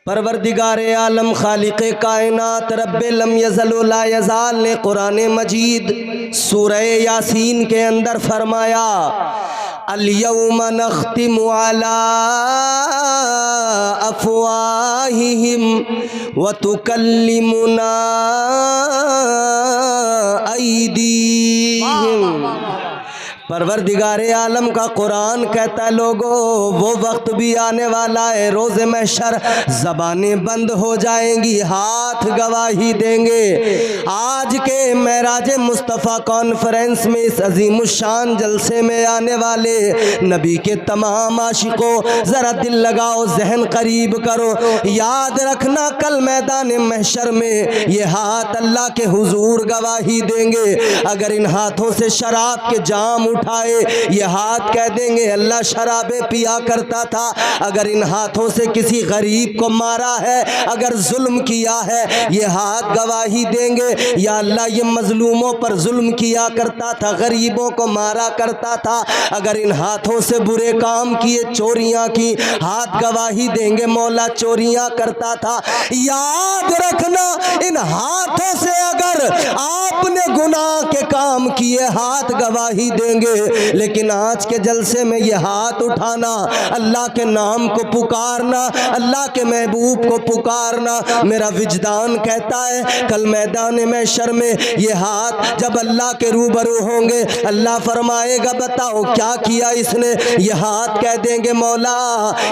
परवरदिगारे आलम खालिक़े कायनात रब्बे लम यज़ल व ला यज़ाल ने कुरान मजीद सूरह यासीन के अंदर फरमाया, अल-यौमा नख्तिमु अला अफ़वाहिहिम व तुकल्लिमुना अयदीहिम। परवरदिगारे आलम का कुरान कहता है, लोगों वो वक्त भी आने वाला है, रोज़े महशर ज़बानें बंद हो जाएंगी, हाथ गवाही देंगे। आज के मेराज मुस्तफ़ा कॉन्फ्रेंस में इस अजीमुशान जलसे में आने वाले नबी के तमाम आशिकों, ज़रा दिल लगाओ, जहन करीब करो, याद रखना कल मैदान महशर में ये हाथ अल्लाह के हुजूर गवाही देंगे। अगर इन हाथों से शराब के जाम उठाए, ये हाथ कह देंगे अल्लाह शराबे पिया करता था। अगर इन हाथों से किसी गरीब को मारा है, अगर जुल्म किया है, ये हाथ गवाही देंगे, या अल्लाह ये मजलूमों पर जुल्म किया करता था, गरीबों को मारा करता था। अगर इन हाथों से बुरे काम किए, चोरियां की, हाथ गवाही देंगे मौला चोरियां करता था। याद रखना इन हाथों से अगर आपने गुनाह के काम किए, हाथ गवाही देंगे। लेकिन आज के जलसे में ये हाथ उठाना, अल्लाह के नाम को पुकारना, अल्लाह के महबूब को पुकारना, मेरा विजदान कहता है कल मैदान महशर में ये हाथ जब अल्लाह के रूबरू होंगे, अल्लाह फरमाएगा बताओ क्या किया इसने। ये हाथ कह देंगे मौला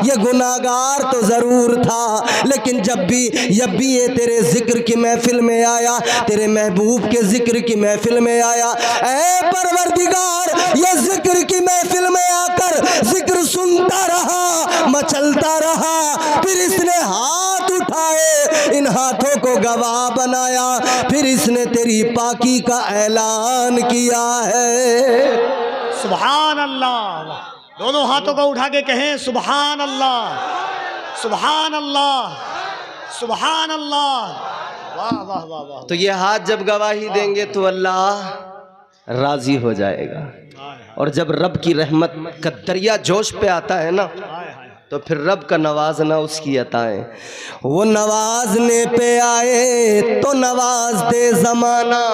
ये गुनाहगार तो ज़रूर था, लेकिन जब भी ये तेरे जिक्र की महफिल में आया, तेरे महबूब के जिक्र की महफिल में आया, ऐ परवरदिगार ये जिक्र की महफिल में आकर जिक्र सुनता रहा, मचलता रहा, फिर इसने हाथ उठाए, इन हाथों को गवाह बनाया, फिर इसने तेरी पाकी का ऐलान किया है। सुभान अल्लाह। दोनों हाथों को उठा के कहें सुभान अल्लाह, सुभान अल्लाह, सुभान अल्लाह। वाह वाह वाह वाह। तो ये हाथ जब गवाही देंगे तो अल्लाह राजी हो जाएगा, और जब रब की रहमत का दरिया जोश पे आता है ना, तो फिर रब का नवाजना उसकी अताएं। वो नवाजने पे आए तो नवाज दे जमाना।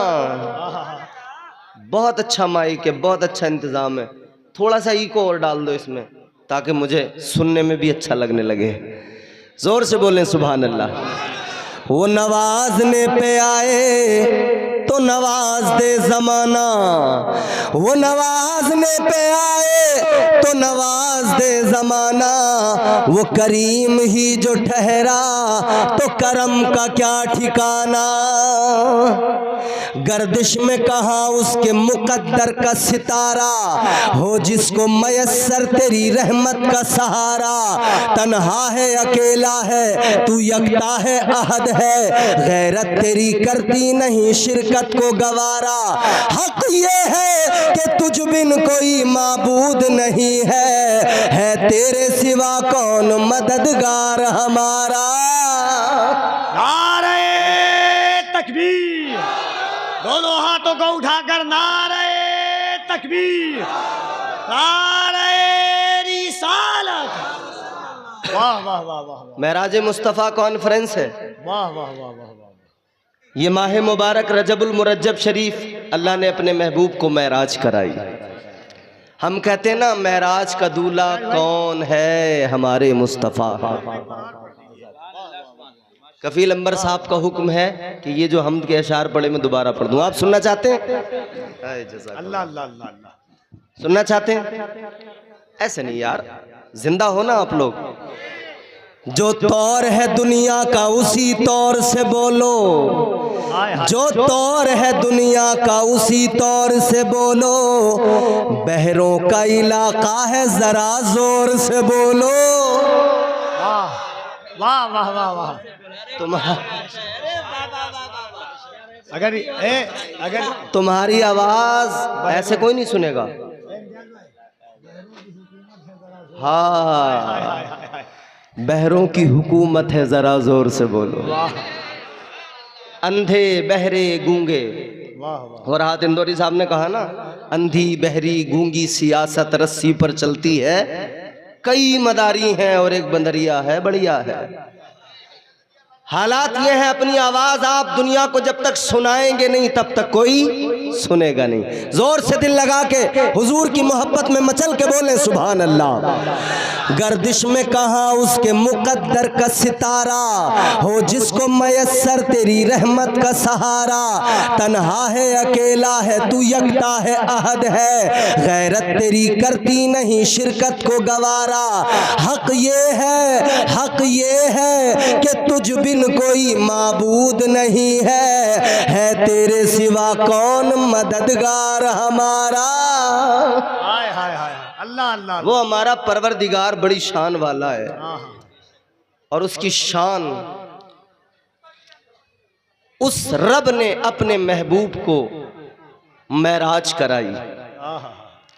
बहुत अच्छा माइक है, बहुत अच्छा इंतजाम है, थोड़ा सा इको और डाल दो इसमें ताकि मुझे सुनने में भी अच्छा लगने लगे। जोर से बोलें सुभान अल्लाह। वो नवाजने पे आए तो नवाज दे जमाना, वो नवाजने पे आए तो नवाज दे जमाना, वो करीम ही जो ठहरा तो करम का क्या ठिकाना। गर्दिश में कहाँ उसके मुकद्दर का सितारा, हो जिसको मयस्सर तेरी रहमत का सहारा। तन्हा है अकेला है तू यकता है अहद है, गैरत तेरी करती नहीं शिरकत को गवारा। हक ये है कि तुझ बिन कोई माबूद नहीं है तेरे सिवा कौन मददगार हमारा। नारे तकबीर। दोनों हाथों को उठाकर नारे तकबीर, नारे रिसालत। वाह वाह वाह वाह। मेराज मुस्तफ़ा कॉन्फ्रेंस है। वाह वाह वाह वाह वाह। ये माह मुबारक रजबुल मुरज्जब शरीफ अल्लाह ने अपने महबूब को महराज कराई। हम कहते हैं ना महराज का दूल्हा कौन है, हमारे मुस्तफ़ा। कफील अंबर साहब का हुक्म है कि ये जो हमद के अशार पढ़े मैं दोबारा पढ़ दूं। आप सुनना चाहते हैं? अल्लाह अल्लाह अल्लाह। सुनना चाहते हैं? ऐसे नहीं यार, जिंदा हो ना आप लोग। जो तौर है दुनिया का उसी तौर से बोलो, जो तौर है दुनिया का उसी तौर से बोलो, बहरों का इलाका है जरा जोर से बोलो। वाह वाह वाह वाह। अगर तुम्हारी आवाज ऐसे कोई नहीं सुनेगा। हाँ, बहरों की हुकूमत है जरा जोर से बोलो। अंधे बहरे गूंगे, और हाथ इंदौरी साहब ने कहा ना, अंधी बहरी गूंगी सियासत रस्सी पर चलती है, कई मदारी हैं और एक बंदरिया है बढ़िया है। हालात ये हैं, अपनी आवाज आप दुनिया को जब तक सुनाएंगे नहीं तब तक कोई सुनेगा नहीं। जोर से दिल लगा के हुजूर की मोहब्बत में मचल के बोले सुभान अल्लाह। गर्दिश में कहा उसके मुकद्दर का सितारा, हो जिसको मयस्सर तेरी रहमत का सहारा। तन्हा है अकेला है तू यकता है अहद है, गैरत तेरी करती नहीं शिरकत को गवारा। हक ये है कि तुझ बिन कोई माबूद नहीं है तेरे सिवा कौन मददगार हमारा। हाय हाय हाय अल्लाह अल्लाह। वो हमारा परवरदिगार बड़ी शान वाला है और उसकी शान, उस रब ने अपने महबूब को महराज कराई।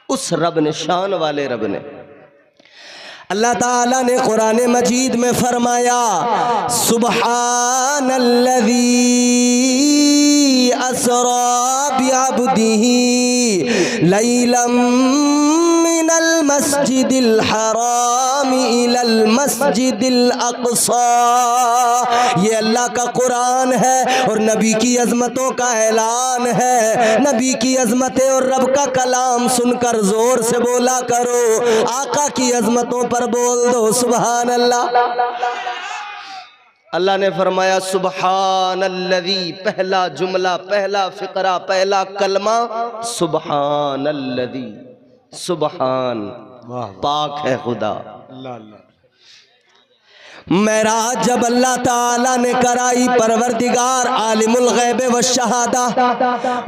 उस रब ने, शान वाले रब ने, अल्लाह ताला ने कुरान मजीद में फरमाया सुब्हानल्लज़ी असरा बिअब्दिही लैलम मिनल मस्जिदिल हराम इलल मस्जिदिल अक़सा। ये अल्लाह का कुरान है और नबी की अजमतों का ऐलान है। नबी की अजमतें और रब का कलाम सुनकर जोर से बोला करो, आका की अजमतों पर बोल दो सुभान अल्लाह। अल्लाह ने फरमाया सुब्हानल्लज़ी, पहला जुमला, पहला फिक्रा, पहला कलमा सुब्हानल्लज़ी, सुब्हान, पाक है खुदा। अल्लाह अल्लाह। मेराज जब अल्लाह ताला ने कराई, परवरदिगार आलिमुल गैब व शहादा,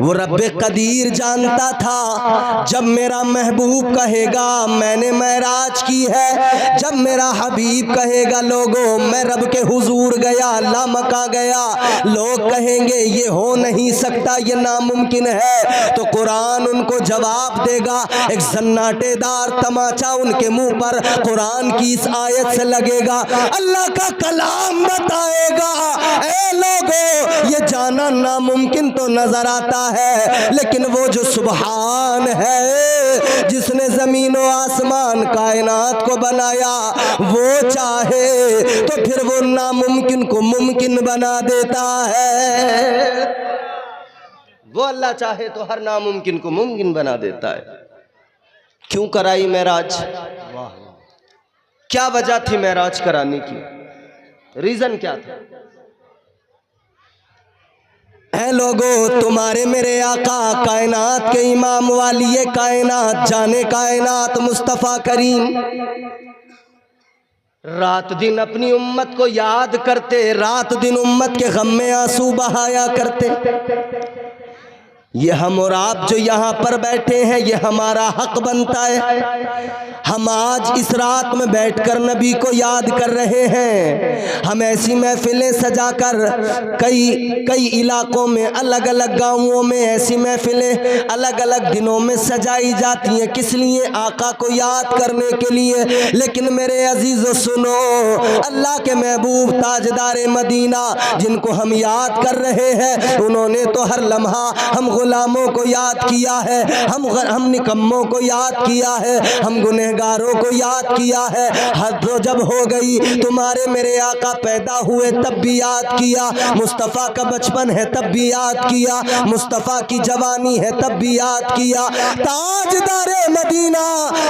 वो रब कदीर जानता था जब मेरा महबूब कहेगा मैंने मेराज की है, जब मेरा हबीब कहेगा लोगों मैं रब के हुजूर गया, लामका गया, लोग कहेंगे ये हो नहीं सकता, ये नामुमकिन है, तो कुरान उनको जवाब देगा। एक सन्नाटेदार तमाचा उनके मुंह पर कुरान की इस आयत से लगेगा, अल्लाह का कलाम बताएगा ए लोगों ये जाना नामुमकिन तो नजर आता है, लेकिन वो जो सुभान है जिसने जमीन और आसमान कायनात को बनाया, वो चाहे तो फिर वो नामुमकिन को मुमकिन बना देता है। वो अल्लाह चाहे तो हर नामुमकिन को मुमकिन बना देता है। क्यों कराई मेराज? क्या वजह थी मेराज कराने की? रीजन क्या था? ऐ लोगों, तुम्हारे मेरे आका कायनात के इमाम वाली कायनात जाने कायनात मुस्तफ़ा करीम रात दिन अपनी उम्मत को याद करते, रात दिन उम्मत के गम में आंसू बहाया करते। ये हम और आप जो यहाँ पर बैठे हैं ये हमारा हक बनता है। हम आज इस रात में बैठकर नबी को याद कर रहे हैं। हम ऐसी महफिलें सजाकर कई इलाकों में, अलग अलग गांवों में ऐसी महफिलें अलग अलग दिनों में सजाई जाती हैं। किस लिए? आका को याद करने के लिए। लेकिन मेरे अजीजों सुनो, अल्लाह के महबूब ताजदार मदीना जिनको हम याद कर रहे हैं, उन्होंने तो हर लम्हा हम गुलामों को याद किया है, हम निकम्मों को याद किया है, हम गुनहगारों को याद किया है। हद तो जब हो गई, तुम्हारे मेरे आका पैदा हुए तब भी याद किया, मुस्तफ़ा का बचपन है तब भी याद किया, मुस्तफ़ा की जवानी है तब भी याद किया। ताजदारे मदीना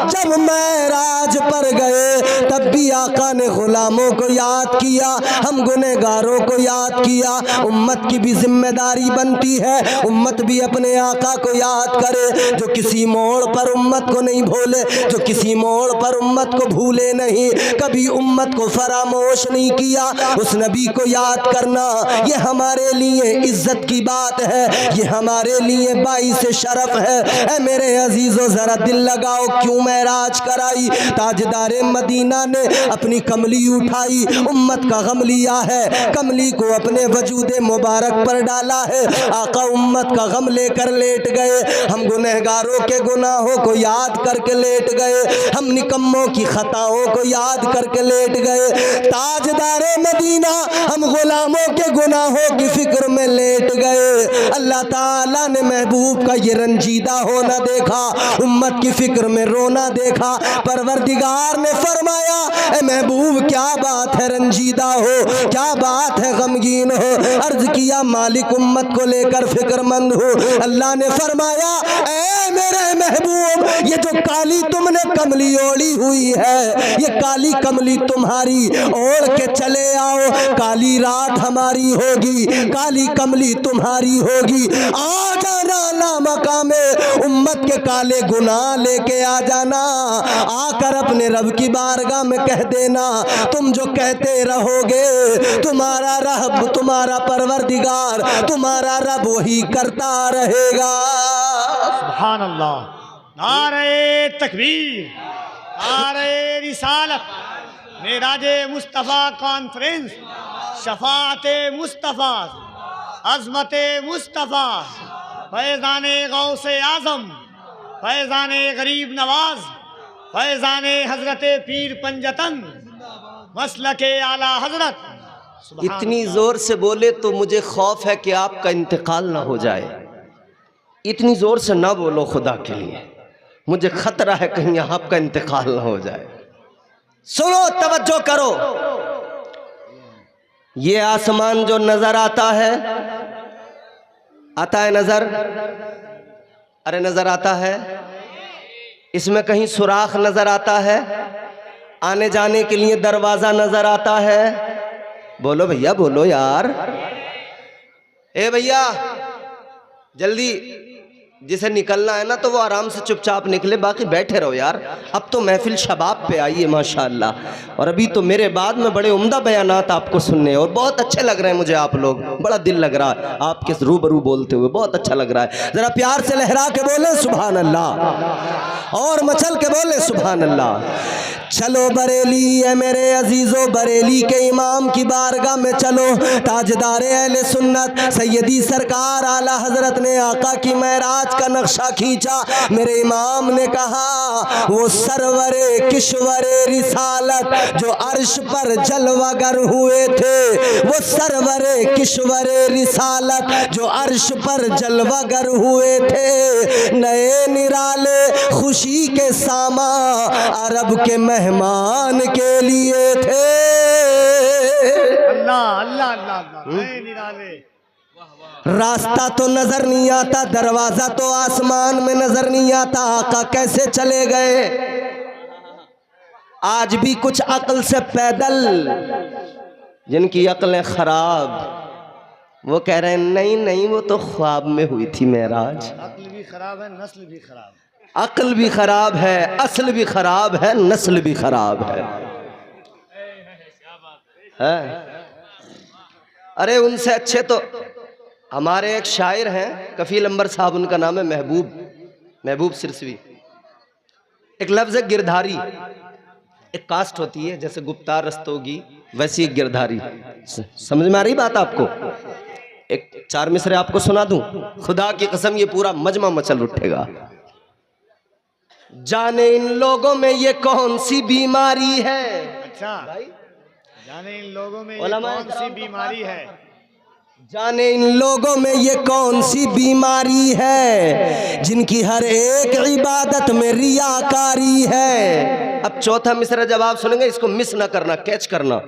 जब मेराज पर गए तब भी आका ने गुलामों को याद किया, हम गुनहगारों को याद किया। उम्मत की भी जिम्मेदारी बनती है, उम्मत भी अपने आका को याद करे। जो किसी मोड़ पर उम्मत को नहीं भूले, जो किसी मोड़ पर उम्मत को भूले नहीं, कभी उम्मत को फरामोश नहीं किया, उस नबी को याद करना ये हमारे लिए इज्जत की बात है, ये हमारे लिए बाइस शरफ है। ऐ मेरे अजीजों जरा दिल लगाओ, क्यों मेराज कराई? ताजदारे मदीना ने अपनी कमली उठाई, उम्मत का गम लिया है, कमली को अपने वजूद मुबारक पर डाला है। आका उम्मत का गम हम लेकर लेट गए, हम गुनहगारों के गुनाहों को याद करके लेट गए, हम निकम्मों की खताओं को याद करके लेट गए। ताजदारे मदीना हम गुलामों के गुनाहों की फिक्र में लेट गए। अल्लाह ताला ने महबूब का ये रंजीदा होना देखा, उम्मत की फिक्र में रोना देखा। परवरदिगार ने फरमाया, ए महबूब क्या बात है रंजीदा हो, क्या बात है गमगीन हो। अर्ज किया, मालिक उम्मत को लेकर फिक्रमंद हो। अल्लाह ने फरमाया, ए मेरे महबूब, ये जो काली तुमने कमली ओढ़ी हुई है, ये काली कमली तुम्हारी ओढ़ के चले आओ। काली रात हमारी होगी, काली कमली तुम्हारी होगी। आ जाना लामका में उम्मत के काले गुनाह लेके आ जाना। आकर अपने रब की बारगाह में कह देना, तुम जो कहते रहोगे तुम्हारा रब, तुम्हारा परवरदिगार, तुम्हारा रब वही करता रहेगा। सुभान अल्लाह। नारे तकबीर, नारे रिसालत, मेराजे मुस्तफ़ा कॉन्फ्रेंस, शफाअते मुस्तफ़ा, अज़मते मुस्तफ़ा, फैज़ाने गौसे आज़म, फैज़ाने गरीब नवाज, फैज़ाने हज़रते पीर पंजतन, मसलके आला हज़रत। इतनी जोर से बोले तो मुझे खौफ है कि आपका इंतकाल ना हो जाए। इतनी जोर से ना बोलो खुदा के लिए, मुझे खतरा है कहीं आपका इंतकाल ना हो जाए। सुनो, तवज्जो करो। ये आसमान जो नजर आता है नजर, अरे नजर आता है, इसमें कहीं सुराख नजर आता है, आने जाने के लिए दरवाजा नजर आता है। बोलो भैया, बोलो यार, ए भैया जल्दी, जिसे निकलना है ना तो वो आराम से चुपचाप निकले, बाकी बैठे रहो यार। अब तो महफिल शबाब पे आई है माशाअल्लाह, और अभी तो मेरे बाद में बड़े उम्दा बयानात आपको सुनने, और बहुत अच्छे लग रहे हैं मुझे आप लोग, बड़ा दिल लग रहा है आपके रूबरू बोलते हुए, बहुत अच्छा लग रहा है। जरा प्यार से लहरा के बोले सुभान अल्लाह, और मचल के बोले सुभान अल्लाह। चलो बरेली है मेरे अजीजों, बरेली के इमाम की बारगाह में चलो। ताजदारे अहले सुन्नत सैयदी सरकार आला हजरत ने आका की महराज का नक्शा खींचा। मेरे इमाम ने कहा, वो सरवरे किश्वरे रिसालत जो अर्श पर जलवागर हुए थे, वो सरवरे किश्वरे रिसालत जो अर्श पर जलवागर हुए थे, नए निराले खुशी के सामा अरब के मेहमान के लिए थे। अल्लाह अल्लाह अल्लाह, नए निराले। रास्ता तो नजर नहीं आता, दरवाजा तो आसमान में नजर नहीं आता, आका कैसे चले गए। आज भी कुछ अक्ल से पैदल, जिनकी अक्लें खराब, वो कह रहे हैं नहीं नहीं वो तो ख्वाब में हुई थी मेराज। अक्ल भी खराब है, नस्ल भी खराब है। अक्ल भी खराब है, असल भी खराब है, नस्ल भी खराब है। अरे उनसे अच्छे तो हमारे एक शायर हैं, कफील अंबर साहब उनका नाम है, महबूब सिरसवी। एक लफ्ज़ है गिरधारी, एक कास्ट होती है जैसे गुप्तार रस्तोगी, वैसी एक गिरधारी। समझ में आ रही बात आपको? एक चार मिसरे आपको सुना दूं, खुदा की कसम ये पूरा मजमा मचल उठेगा। जाने इन लोगों में ये कौन सी बीमारी है। अच्छा भाई, जाने इन लोगों में ये कौन सी बीमारी है, जाने इन लोगों में ये कौन सी बीमारी है, जिनकी हर एक इबादत में रियाकारी है। अब चौथा मिसरा जब आप सुनेंगे इसको मिस ना करना, कैच करना।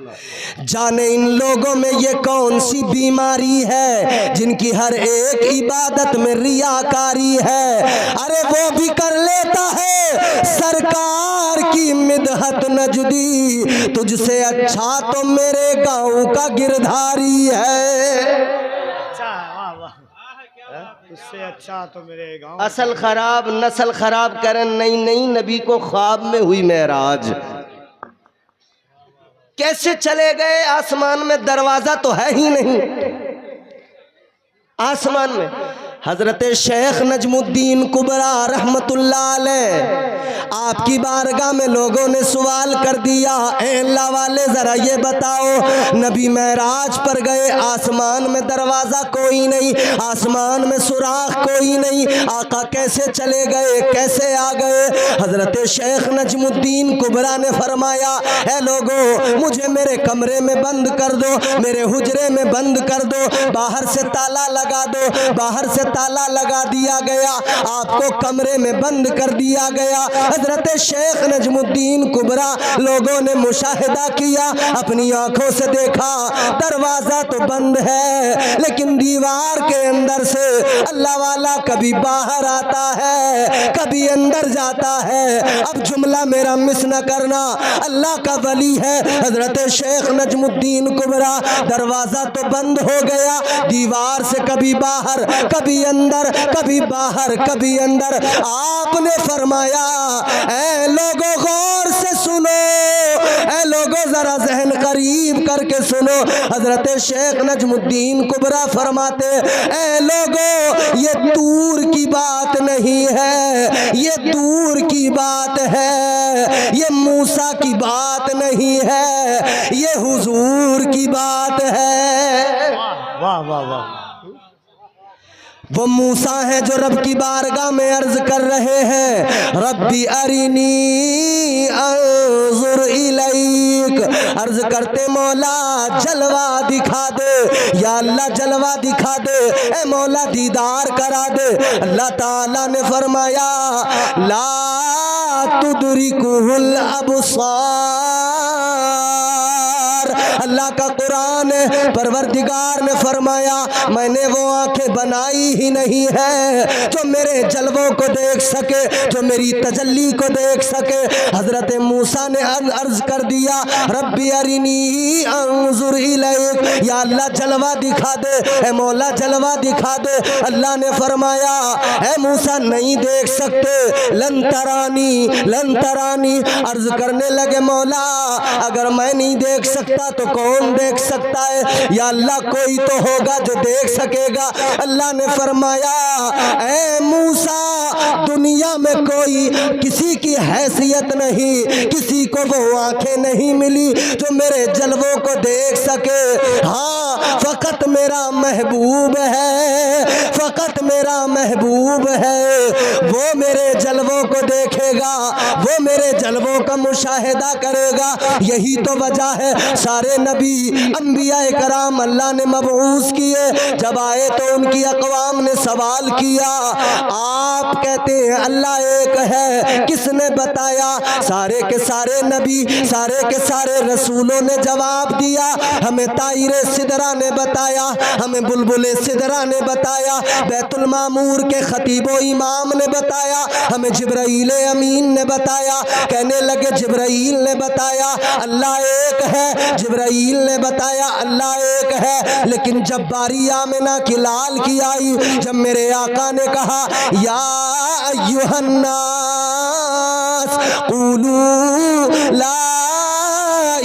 जाने इन लोगों में ये कौन सी बीमारी है, जिनकी हर एक इबादत में रियाकारी है। अरे वो भी कर लेता है सरकार की मिदहत नजदी, तुझसे अच्छा तो मेरे गाँव का गिरधारी है। उससे अच्छा तो मेरे गाँव। असल खराब नस्ल खराब करें, नहीं नहीं नबी को ख्वाब में हुई मेराज। कैसे चले गए आसमान में, दरवाजा तो है ही नहीं आसमान में। हजरत शेख नजमुद्दीन कुबरा रहमतुल्लाह अलैह आपकी बारगाह में लोगों ने सवाल कर दिया, ए अल्लाह वाले जरा ये बताओ, नबी महराज पर गए, आसमान में दरवाजा कोई नहीं, आसमान में सुराख कोई नहीं, आका कैसे चले गए, कैसे आ गए? हजरत शेख नजमुद्दीन कुबरा ने फरमाया, ए लोगों, मुझे मेरे कमरे में बंद कर दो, मेरे हुजरे में बंद कर दो, बाहर से ताला लगा दो। बाहर से ताला लगा दिया गया, आपको कमरे में बंद कर दिया गया। हजरत शेख नजमुद्दीन कुबरा लोगों ने मुशाहिदा किया, अपनी आंखों से देखा, दरवाजा तो बंद है लेकिन दीवार के अंदर से अल्लाह वाला कभी बाहर आता है, कभी अंदर जाता है। अब जुमला मेरा मिस न करना, अल्लाह का वली है हजरत शेख नजमुद्दीन कुबरा। दरवाजा तो बंद हो गया, दीवार से कभी बाहर, कभी अंदर, कभी बाहर, कभी अंदर। आपने फरमाया, ऐ लोगों गौर से सुनो, ऐ लोगों जरा जहन करीब करके सुनो। हजरत शेख नजमुद्दीन कुबरा फरमाते, ऐ लोगों, ये दूर की बात नहीं है, ये दूर की बात है, ये मूसा की बात नहीं है, ये हुजूर की बात है। वाह वाह वाह। वो मूसा है जो रब की बारगाह में अर्ज कर रहे हैं, रब्बी अरिनी अंजुर इलैक। अर्ज करते, मौला जलवा दिखा दे, या अल्लाह जलवा दिखा दे, ए मौला दीदार करा दे। अल्लाह ताला ने फरमाया, ला तुदरिकुहुल अबसार। अल्लाह का कुरान है, परवरदिगार ने फरमाया, मैंने वो आंखें बनाई ही नहीं है जो मेरे जलवों को देख सके, जो मेरी तजल्ली को देख सके। हजरत मूसा ने अर्ज कर दिया, रब्बी अरिनी अंजुर इलैक, या अल्लाह जलवा दिखा दे, ए मौला जलवा दिखा दे। अल्लाह ने फरमाया, ए मूसा नहीं देख सकते, लन तरानी, लन तरानी। अर्ज करने लगे, मौला अगर मैं नहीं देख सकता तो कौन देख सकता है? या अल्लाह कोई तो होगा जो देख सकेगा। अल्लाह ने फरमाया, ऐ मूसा, दुनिया में कोई किसी की हैसियत नहीं, किसी को वो आंखें नहीं मिली जो मेरे जलवों को देख सके। हाँ, फकत मेरा महबूब है, फकत मेरा महबूब है, वो मेरे जलवों को देखेगा, वो मेरे जलवों का मुशाहिदा करेगा। यही तो वजह है सारे नबी अंबिया कराम अल्लाह ने मबऊस किए, जब आए तो उनकी अक़वाम ने सवाल किया, आप कहते हैं अल्लाह एक है, किसने बताया? सारे के सारे नबी, सारे के सारे रसूलों ने जवाब दिया, हमें ताइरे सिदरा ने बताया, हमें बुलबुले सिदरा ने बताया, बैतुल मामूर के खतीबो इमाम ने बताया, हमें जिब्राईल अमीन ने बताया। कहने लगे जिब्राईल ने बताया अल्लाह एक है, जिब्राईल ने बताया अल्लाह एक है। लेकिन जब बारी आमिना की लाल की आई, जब मेरे आका ने कहा, या अय्युहन्नास क़ूलू ला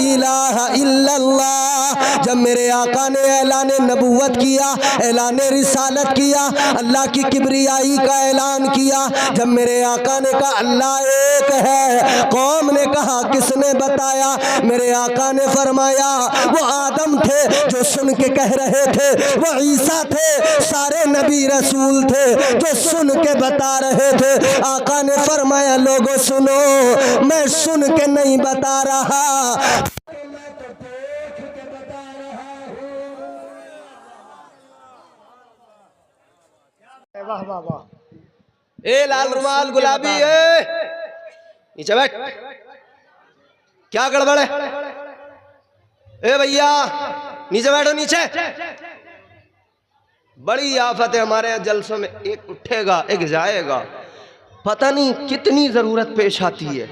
इलाहा इल्लल्लाह, जब मेरे आका ने ऐलान नबूवत किया, ऐलान रिसालत किया, अल्लाह की किब्रियाई का ऐलान किया, जब मेरे आका ने कहा अल्लाह एक है, कौम ने कहा किसने बताया? मेरे आका ने फरमाया, वो आदम थे जो सुन के कह रहे थे, वो ईसा थे, सारे नबी रसूल थे जो सुन के बता रहे थे। आका ने फरमाया, लोगों सुनो, मैं सुन के नहीं बता रहा, वाह वाह वाह। ए लाल रुमाल गुलाबी, ए नीचे बैठ, क्या गड़बड़ है? ए भैया नीचे बैठो, नीचे। बड़ी आफत है हमारे यहाँ जलसों में, एक उठेगा एक जाएगा, पता नहीं कितनी जरूरत पेश आती है।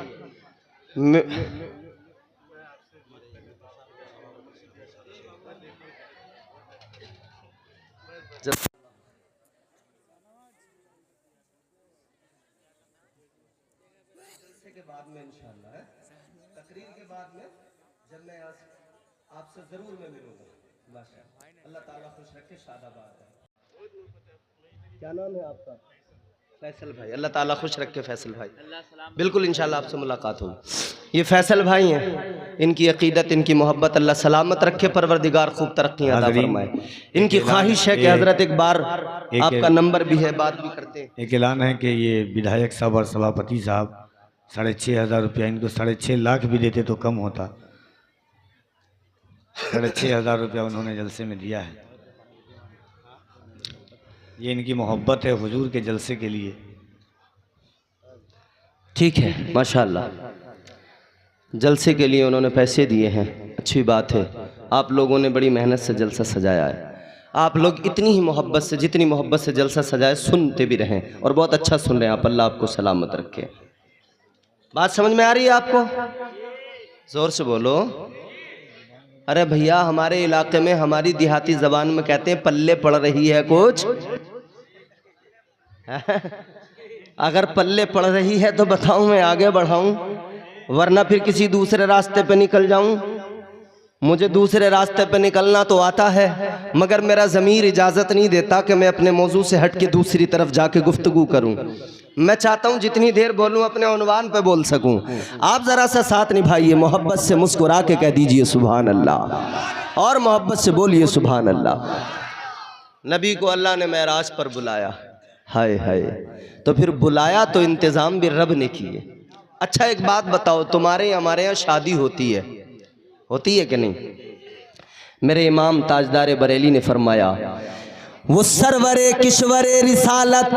के बाद में इंशाअल्लाह है, तकरीर के बाद में जब मैं आपसे जरूर मैं मिलूंगा। माशाअल्लाह, अल्लाह ताला खुश रखे, शादाबाद है। क्या नाम है आपका? फैसल भाई, अल्लाह ताला खुश रखे फैसल भाई, बिल्कुल इंशाल्लाह आपसे मुलाकात होगी। ये फैसल भाई हैं, इनकी अकीदत, इनकी मोहब्बत अल्लाह सलामत रखे, परवरदिगार खूब तरक्की अता फरमाए। इनकी ख्वाहिश है कि हज़रत एक बार आपका नंबर भी है, बात भी करते हैं। एक ऐलान है कि ये विधायक साहब और सभापति साहब 6,500 रुपया, इनको 6.5 लाख भी देते तो कम होता। 6,500 रुपया उन्होंने जलसे में दिया है। ये इनकी मोहब्बत है हुजूर के जलसे के लिए। ठीक है, माशाअल्लाह, जलसे के लिए उन्होंने पैसे दिए हैं, अच्छी बात है। आप लोगों ने बड़ी मेहनत से जलसा सजाया है। आप लोग इतनी ही मोहब्बत से, जितनी मोहब्बत से जलसा सजाए, सुनते भी रहें और बहुत अच्छा सुन रहे हैं आप। अल्लाह आपको सलामत रखे। बात समझ में आ रही है आपको? जोर से बोलो। अरे भैया, हमारे इलाके में हमारी देहाती ज़बान में कहते हैं पल्ले पड़ रही है कुछ। अगर पल्ले पड़ रही है तो बताऊं, मैं आगे बढ़ाऊं, वरना फिर किसी दूसरे रास्ते पे निकल जाऊं। मुझे दूसरे रास्ते पे निकलना तो आता है, मगर मेरा ज़मीर इजाज़त नहीं देता कि मैं अपने मौजू से हट के दूसरी तरफ जाके गुफ्तगू करूं। मैं चाहता हूं जितनी देर बोलूं अपने उन्वान पे बोल सकूं। आप ज़रा सा साथ निभाइए, मोहब्बत से मुस्कुरा के कह दीजिए सुभान अल्लाह, और मोहब्बत से बोलिए सुभान अल्लाह। नबी को अल्लाह ने मेराज पर बुलाया, हाय हाय, तो फिर बुलाया तो इंतज़ाम भी रब ने किए। अच्छा एक बात बताओ, तुम्हारे हमारे यहाँ शादी होती है कि नहीं? मेरे इमाम ताजदार बरेली ने फरमाया, वो सरवरे किश्वरे रिसालत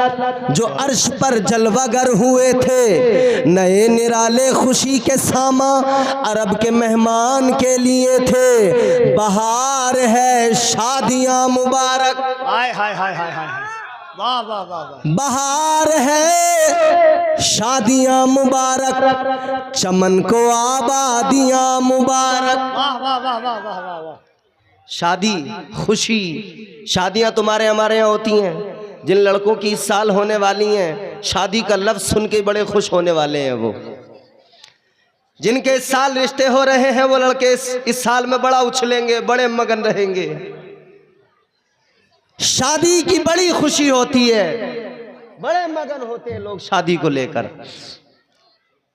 जो अर्श पर जलवागर हुए थे, नए निराले खुशी के सामा अरब के मेहमान के लिए थे। बहार है शादियां मुबारक, हाय हाय हाय हाय हाय, वाह वाह वाह वाह। बहार है शादियां मुबारक, चमन को आबादियां मुबारक। वाह वाह वाह वाह वाह वाह वाह। शादी, खुशी, शादियां तुम्हारे हमारे यहाँ होती हैं। जिन लड़कों की इस साल होने वाली हैं, शादी का लफ्ज़ सुन के बड़े खुश होने वाले हैं। वो जिनके इस साल रिश्ते हो रहे हैं, वो लड़के इस साल में बड़ा उछलेंगे, बड़े मगन रहेंगे। शादी की बड़ी खुशी होती है, बड़े मगन होते हैं लोग शादी को लेकर,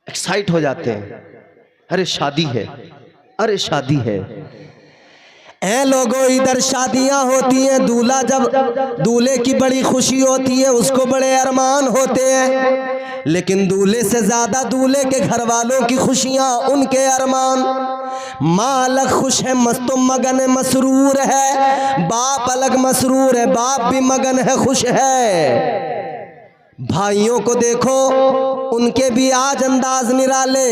एक्साइट हो जाते हैं। अरे शादी है, अरे शादी है। ऐ लोगों, इधर शादियां होती हैं, दूल्हा जब दूल्हे की बड़ी खुशी होती है, उसको बड़े अरमान होते हैं, लेकिन दूल्हे से ज्यादा दूल्हे के घर वालों की खुशियां, उनके अरमान। माँ अलग खुश है, मस्तो मगन है, मसरूर है, बाप अलग मसरूर है, बाप भी मगन है, खुश है। भाइयों को देखो, उनके भी आज अंदाज निराले।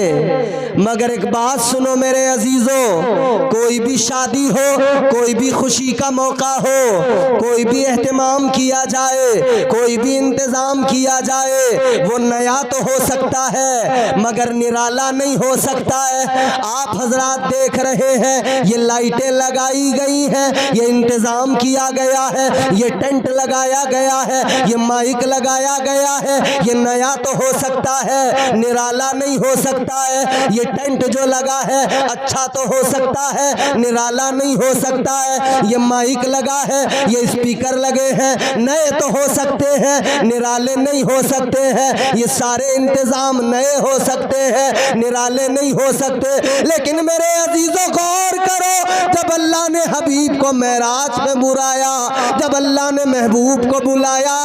मगर एक बात सुनो मेरे अजीजों, कोई भी शादी हो, कोई भी खुशी का मौका हो, कोई भी एहतमाम किया जाए, कोई भी इंतज़ाम किया जाए, वो नया तो हो सकता है मगर निराला नहीं हो सकता है। आप हजरात देख रहे हैं, ये लाइटें लगाई गई हैं, ये इंतज़ाम किया गया है, ये टेंट लगाया गया है, ये माइक लगाया गया है, ये नया तो हो सकता है, निराला नहीं हो सकता है। ये टेंट जो लगा है अच्छा तो हो सकता है, निराला नहीं हो सकता है। ये माइक लगा है, ये स्पीकर लगे हैं, नए तो हो सकते हैं, निराले नहीं हो सकते हैं। ये सारे इंतजाम नए हो सकते हैं, निराले नहीं हो सकते। लेकिन मेरे अजीजों को और करो, जब अल्लाह ने हबीब को मेराज में बुलाया, जब अल्लाह ने महबूब को बुलाया,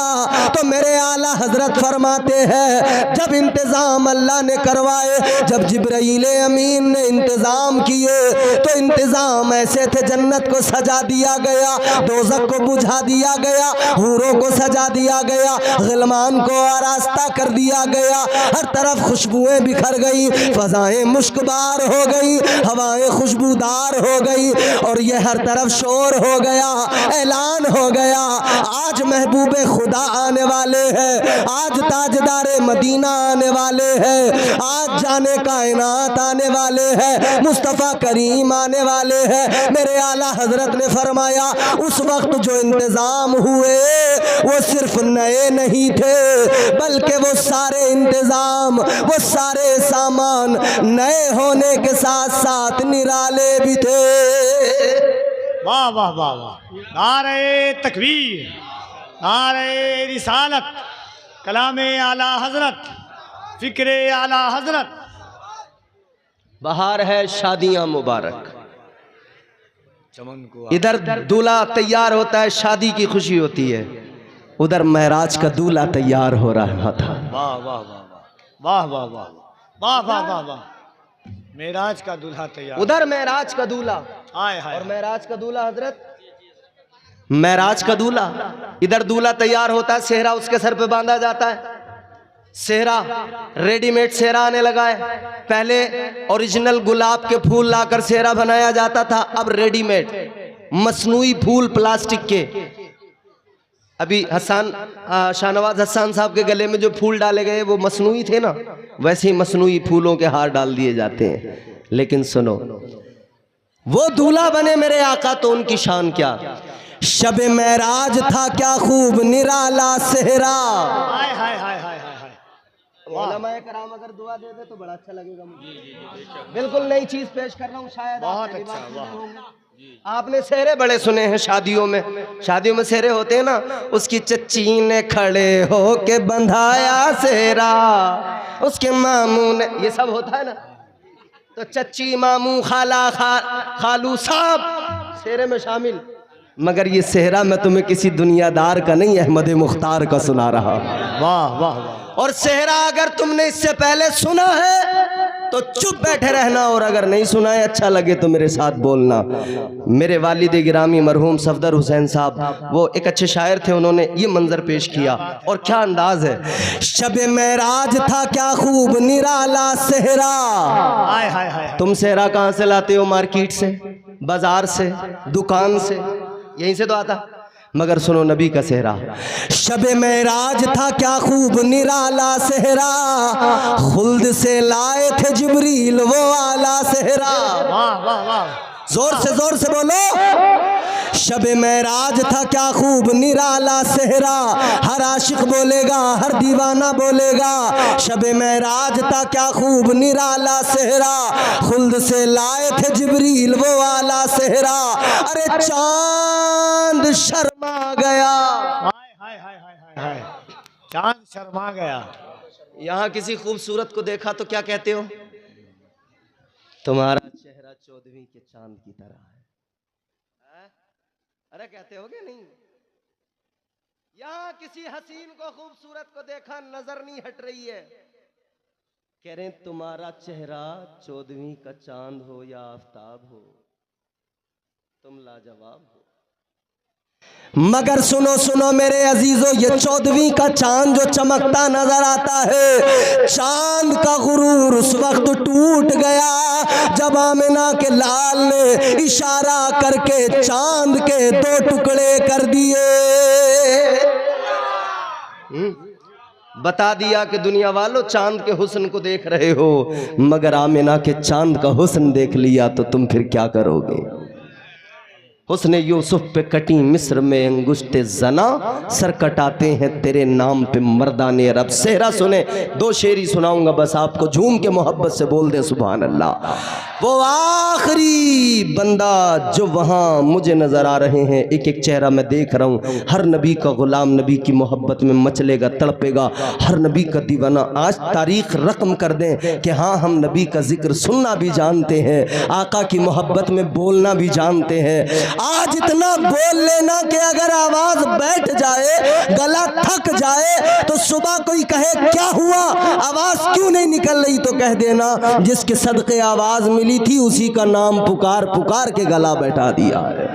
तो मेरे आला हजरत फरमाते हैं, जब इंतजाम अल्लाह ने करवाए, जब जिब्राइल अमीन ने इंतजाम किए, तो इंतजाम ऐसे थे, जन्नत को सजा दिया गया, दोज़ख को बुझा दिया गया, हूरों को सजा दिया गया, गिलमान को आरास्ता कर दिया गया, हर तरफ खुशबुएं बिखर गई, फजाएं मुश्कबार हो गई, हवाएं खुशबूदार हो गई, और ये हर तरफ शोर हो गया, ऐलान हो गया, आज महबूब खुदा आने वाले हैं, आज ताजदारे मदीना आने वाले हैं, आज जाने कायनात आने वाले हैं, मुस्तफ़ा करीम आने वाले हैं। मेरे आला हजरत ने फरमाया, उस वक्त जो इंतज़ाम हुए वो सिर्फ नए नहीं थे, बल्कि वो सारे इंतज़ाम, वो सारे सामान नए होने के साथ साथ निराले भी थे। वाह वाह वाह वाह। नारे तकबीर, नारे रिसालत, कलाम आला हजरत, फिक्र आला हजरत। बहार है शादियां मुबारक, चमन को इधर दूल्हा तैयार होता है, शादी की खुशी होती है, उधर महराज का दूल्हा तैयार हो रहा था। वाह वाह वाह वाह वाह वाह वाह वाह वाह वाह। मेराज का दूल्हा तैयार, उधर महराज का दूल्हा, हाय हाय। और महराज का दूल्हा हजरत, महराज का दूल्हा, इधर दूल्हा तैयार होता है, सेहरा उसके सर पे बांधा जाता है। सेहरा रेडीमेड सेहरा आने लगा है। पहले ओरिजिनल गुलाब के फूल लाकर सेहरा बनाया जाता था, अब रेडीमेड मसनूई फूल प्लास्टिक के। अभी शाहनवाज हसन साहब के गले में जो फूल डाले गए वो मसनूई थे ना, वैसे ही मसनूई फूलों के हार डाल दिए जाते हैं। लेकिन सुनो, वो दूल्हा बने मेरे आका तो उनकी शान क्या। शबे महराज था क्या खूब निराला सेहरा। हाय हाय हाय हाय हाय। उलमाए कराम अगर दुआ दे दे तो बड़ा अच्छा लगेगा मुझे। बिल्कुल नई चीज पेश कर रहा हूँ, शायद बहुत आप पहली अच्छा, बार सुने वाह। होंगे। आपने सेहरे बड़े सुने हैं शादियों में, शादियों में सेहरे होते हैं ना। उसकी चच्ची ने खड़े हो के बंधाया सेहरा, उसके मामू ने, ये सब होता है ना। तो चच्ची, मामू, खाला, खालू साहब सेहरे में शामिल। मगर ये सेहरा मैं तुम्हें किसी दुनियादार का नहीं, अहमद मुख्तार का सुना रहा। वाह वाह वाह। और सेहरा अगर तुमने इससे पहले सुना है तो चुप बैठे रहना, और अगर नहीं सुना है अच्छा लगे तो मेरे साथ बोलना। मेरे वालिद गिरामी मरहूम सफदर हुसैन साहब वो एक अच्छे शायर थे, उन्होंने ये मंजर पेश किया और क्या अंदाज है। शबे महराज था क्या खूब निराला सेहरा। हाय हाय हाय। तुम सेहरा कहाँ से लाते हो? मार्केट से, बाजार से, दुकान से, यहीं से तो आता। मगर सुनो नबी का सेहरा। शबे महराज था क्या खूब निराला सेहरा, खुल्द से लाए थे जिब्रील वो आला सेहरा। वाह वाह वाह। जोर से बोलो। शबे महराज था क्या खूब निराला सेहरा, हर आशिक बोलेगा, हर दीवाना बोलेगा। शबे महराज था क्या खूब निराला सेहरा, खुल्द से लाए थे जिब्रील वो आला सेहरा। अरे चांद शर्मा गया। हाय हाय हाय हाय हाय। चांद शर्मा गया। यहाँ किसी खूबसूरत को देखा तो क्या कहते हो? तुम्हारा चेहरा 14वीं के चांद की तरह है। अरे कहते हो क्या नहीं? यहाँ किसी हसीन को, खूबसूरत को देखा, नजर नहीं हट रही है, कह रहे तुम्हारा चेहरा 14वीं का चांद हो या आफताब हो, तुम लाजवाब हो। मगर सुनो सुनो मेरे अजीजों, ये 14वीं का चांद जो चमकता नजर आता है, चांद का गुरूर उस वक्त टूट गया जब आमिना के लाल ने इशारा करके चांद के 2 टुकड़े कर दिए। बता दिया कि दुनिया वालों चांद के हुस्न को देख रहे हो, मगर आमिना के चांद का हुस्न देख लिया तो तुम फिर क्या करोगे? उसने यूसुफ पे कटी मिस्र में अंगुष्टे जना, सर कटाते हैं तेरे नाम पे मर्दाने अरब। सेहरा सुने, 2 शेरी सुनाऊंगा बस, आपको झूम के मोहब्बत से बोल दे सुभान अल्लाह। वो आखिरी बंदा जो वहाँ मुझे नजर आ रहे हैं, एक एक चेहरा मैं देख रहा हूँ, हर नबी का गुलाम नबी की मोहब्बत में मचलेगा, तड़पेगा, हर नबी का दीवाना। आज तारीख रकम कर दें कि हाँ हम नबी का जिक्र सुनना भी जानते हैं, आका की मोहब्बत में बोलना भी जानते हैं। आज इतना बोल लेना कि अगर आवाज बैठ जाए, गला थक जाए, तो सुबह कोई कहे क्या हुआ, आवाज क्यों नहीं निकल रही, तो कह देना जिसके सदके आवाज मिली थी उसी का नाम पुकार पुकार के गला बैठा दिया है।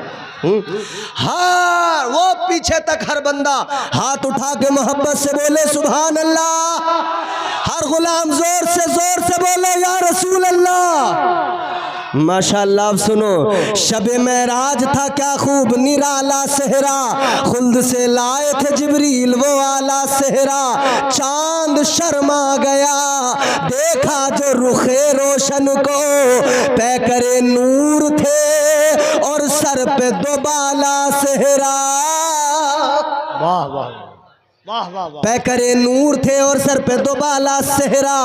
हाँ, वो पीछे तक हर बंदा हाथ उठा के मोहब्बत से बोले सुभान अल्लाह। हर गुलाम जोर से बोले या रसूल अल्लाह। माशाअल्लाह। सुनो, शबे महराज था क्या खूब निराला सेहरा, खुल्द से लाए थे जिब्रील वो आला सेहरा। चांद शर्मा गया देखा जो रुखे रोशन को, पैकरे नूर थे और सर पे 2 बाला सेहरा। वाह वाह वाह वाह वाह। पैकरे नूर थे और सर पे 2 बाला सेहरा।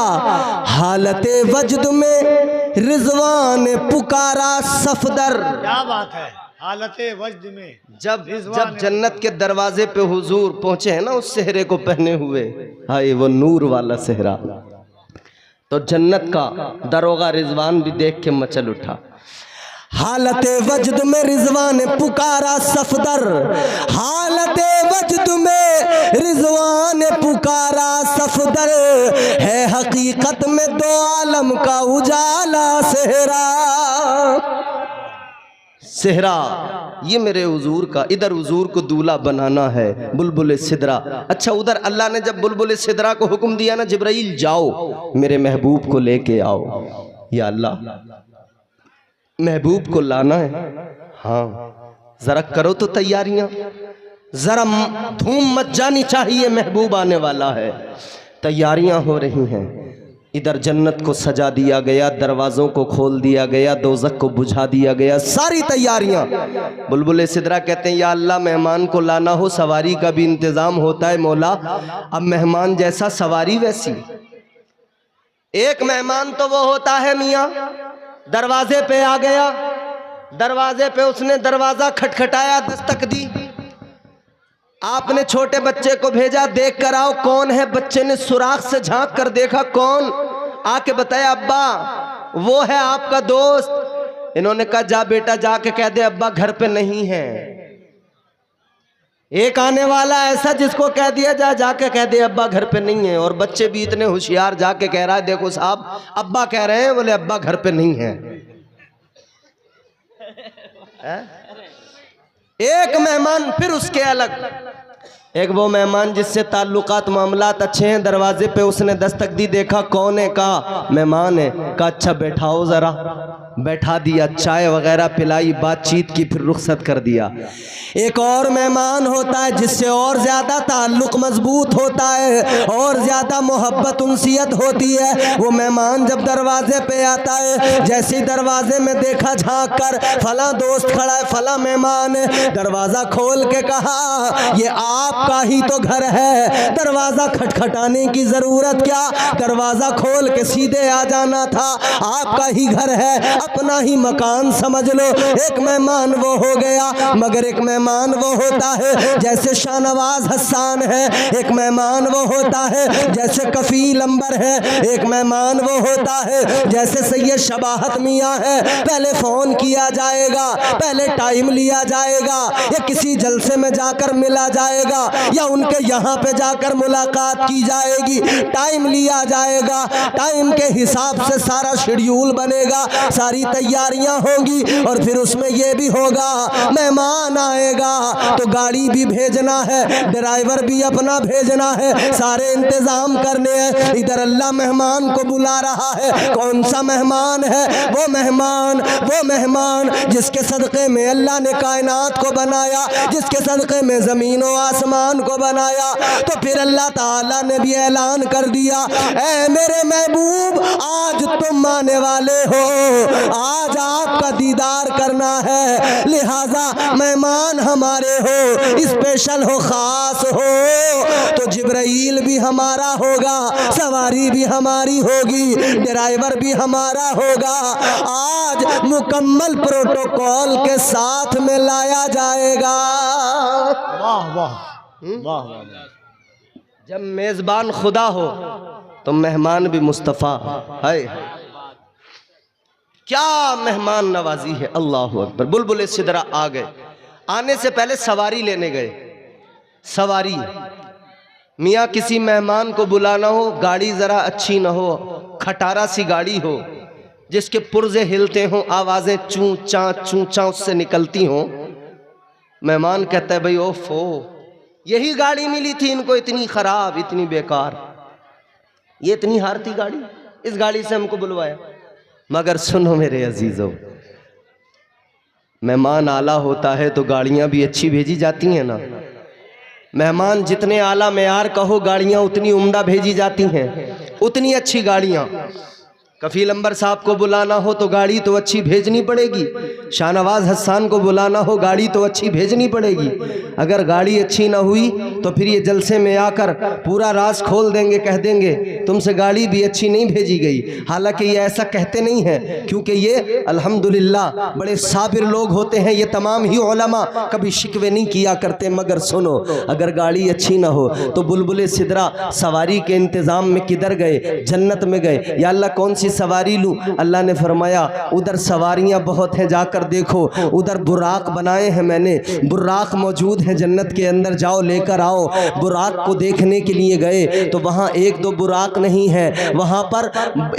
हालते वजद में रिजवान पुकारा सफदर। क्या बात है। हालत वजद में जब जन्नत के दरवाजे पे हुजूर पहुंचे हैं ना उस सेहरे को पहने हुए, हाय वो नूर वाला सेहरा, तो जन्नत का दरोगा रिजवान भी देख के मचल उठा। हालत वजद में रिजवान ने पुकारा सफदर, हालत वजद में रिजवान ने पुकारा सफदर, है हकीकत में दो आलम का उजाला सेहरा। सेहरा ये मेरे हुजूर का, इधर हुजूर को दूल्हा बनाना है बुलबुल सिदरा। अच्छा उधर अल्लाह ने जब बुलबुल सिदरा को हुक्म दिया ना, जिब्राइल जाओ मेरे महबूब को लेके आओ। या अल्लाह महबूब को लाना है, हाँ जरा करो तो तैयारियां, जरा धूम मच जानी चाहिए, महबूब आने वाला है। तैयारियां हो रही हैं। इधर जन्नत को सजा दिया गया, दरवाज़ों को खोल दिया गया, दोज़ख को बुझा दिया गया, सारी तैयारियां। बुलबुल सिदरा कहते हैं या अल्लाह मेहमान को लाना हो सवारी का भी इंतज़ाम होता है मौला, अब मेहमान जैसा सवारी वैसी। एक मेहमान तो वो होता है मियाँ दरवाजे पे आ गया, दरवाजे पे उसने दरवाज़ा खटखटाया, दस्तक दी, आपने छोटे बच्चे को भेजा देख कर आओ कौन है। बच्चे ने सुराख से झांक कर देखा, कौन? आके बताया अब्बा वो है आपका दोस्त। इन्होंने कहा जा बेटा जाके कह दे अब्बा घर पे नहीं है। एक आने वाला ऐसा जिसको कह दिया जाके कह दे अब्बा घर पे नहीं है, और बच्चे भी इतने होशियार जाके कह रहा है देखो साहब अब्बा कह रहे हैं, बोले अब्बा घर पे नहीं है। एक मेहमान फिर उसके अलग, एक वो मेहमान जिससे ताल्लुकात मामलात अच्छे हैं, दरवाजे पे उसने दस्तक दी, देखा कौन है, कहा मेहमान है, कहा अच्छा बैठाओ जरा, बैठा दिया, चाय वगैरह पिलाई, बातचीत की, फिर रुखसत कर दिया। एक और मेहमान होता है जिससे और ज़्यादा ताल्लुक़ मजबूत होता है, और ज़्यादा मोहब्बत उनसियत होती है। वो मेहमान जब दरवाजे पे आता है, जैसे ही दरवाजे में देखा झांक कर फला दोस्त खड़ा है, फला मेहमान है, दरवाज़ा खोल के कहा ये आपका ही तो घर है, दरवाज़ा खटखटाने की ज़रूरत क्या, दरवाज़ा खोल के सीधे आ जाना था, आपका ही घर है, अपना ही मकान समझ लो। एक मेहमान वो हो गया, मगर एक मेहमान वो होता है जैसे शाहनवाज हसन है, एक मेहमान वो होता है जैसे कफील अंबर है, एक मेहमान वो होता है जैसे सैयद शबाहत मियाँ है। पहले फ़ोन किया जाएगा, पहले टाइम लिया जाएगा, या किसी जलसे में जाकर मिला जाएगा, या उनके यहाँ पे जाकर मुलाकात की जाएगी, टाइम लिया जाएगा, टाइम के हिसाब से सारा शेड्यूल बनेगा, सारी तैयारियां होंगी, और फिर उसमें यह भी होगा मेहमान आएगा तो गाड़ी भी भेजना है, ड्राइवर भी अपना भेजना है, सारे इंतजाम करने हैं। इधर अल्लाह मेहमान को बुला रहा है, कौन सा मेहमान है? वो मेहमान जिसके सदक़े में अल्लाह ने कायनात को बनाया, जिसके सदक़े में ज़मीन और आसमान को बनाया। तो फिर अल्लाह ताला ने भी ऐलान कर दिया, ऐ मेरे महबूब आज तुम आने वाले हो, आज आपका दीदार करना है, लिहाजा मेहमान हमारे हो, स्पेशल हो, खास हो। तो जिब्राइल भी हमारा होगा, सवारी भी हमारी होगी, ड्राइवर भी हमारा होगा, आज मुकम्मल प्रोटोकॉल के साथ में लाया जाएगा। वाह वाह वाह वाह। जब मेज़बान खुदा हो तो मेहमान भी मुस्तफ़ा है। क्या मेहमान नवाजी है, अल्लाह अकबर। बुलबुल सिदरा आ गए, आने से पहले सवारी लेने गए। सवारी मियाँ किसी मेहमान को बुलाना हो, गाड़ी ज़रा अच्छी ना हो, खटारा सी गाड़ी हो, जिसके पुर्जे हिलते हों, आवाज़ें चूं चा उससे निकलती हों। मेहमान कहता है भाई ओफो, यही गाड़ी मिली थी इनको, इतनी ख़राब, इतनी बेकार, ये इतनी हारती गाड़ी, इस गाड़ी से हमको बुलवाया। मगर सुनो मेरे अजीज़ों, मेहमान आला होता है तो गाड़ियाँ भी अच्छी भेजी जाती हैं ना। मेहमान जितने आला मेयार कहो, गाड़ियाँ उतनी उम्दा भेजी जाती हैं, उतनी अच्छी गाड़ियाँ। कफील अंबर साहब को बुलाना हो तो गाड़ी तो अच्छी भेजनी पड़ेगी, शाहनवाज हसन को बुलाना हो गाड़ी तो अच्छी भेजनी पड़ेगी। अगर गाड़ी अच्छी ना हुई तो फिर ये जलसे में आकर पूरा राज खोल देंगे, कह देंगे तुमसे गाड़ी भी अच्छी नहीं भेजी गई। हालांकि ये ऐसा कहते नहीं हैं, क्योंकि ये अल्हम्दुलिल्लाह बड़े साबिर लोग होते हैं। ये तमाम ही उलमा कभी शिकवे नहीं किया करते। मगर सुनो, अगर गाड़ी अच्छी ना हो तो बुलबुल सिदरा सवारी के इंतज़ाम में किधर गए? जन्नत में गए। या अल्लाह कौन सी सवारी लूँ? अल्लाह ने फरमाया उधर सवारियाँ बहुत हैं, जाकर देखो। उधर बुराक बनाए हैं मैंने, बुराक मौजूद है जन्नत के अंदर, जाओ लेकर आओ। बुराक को देखने के लिए गए तो वहाँ एक दो बुराक नहीं है, वहाँ पर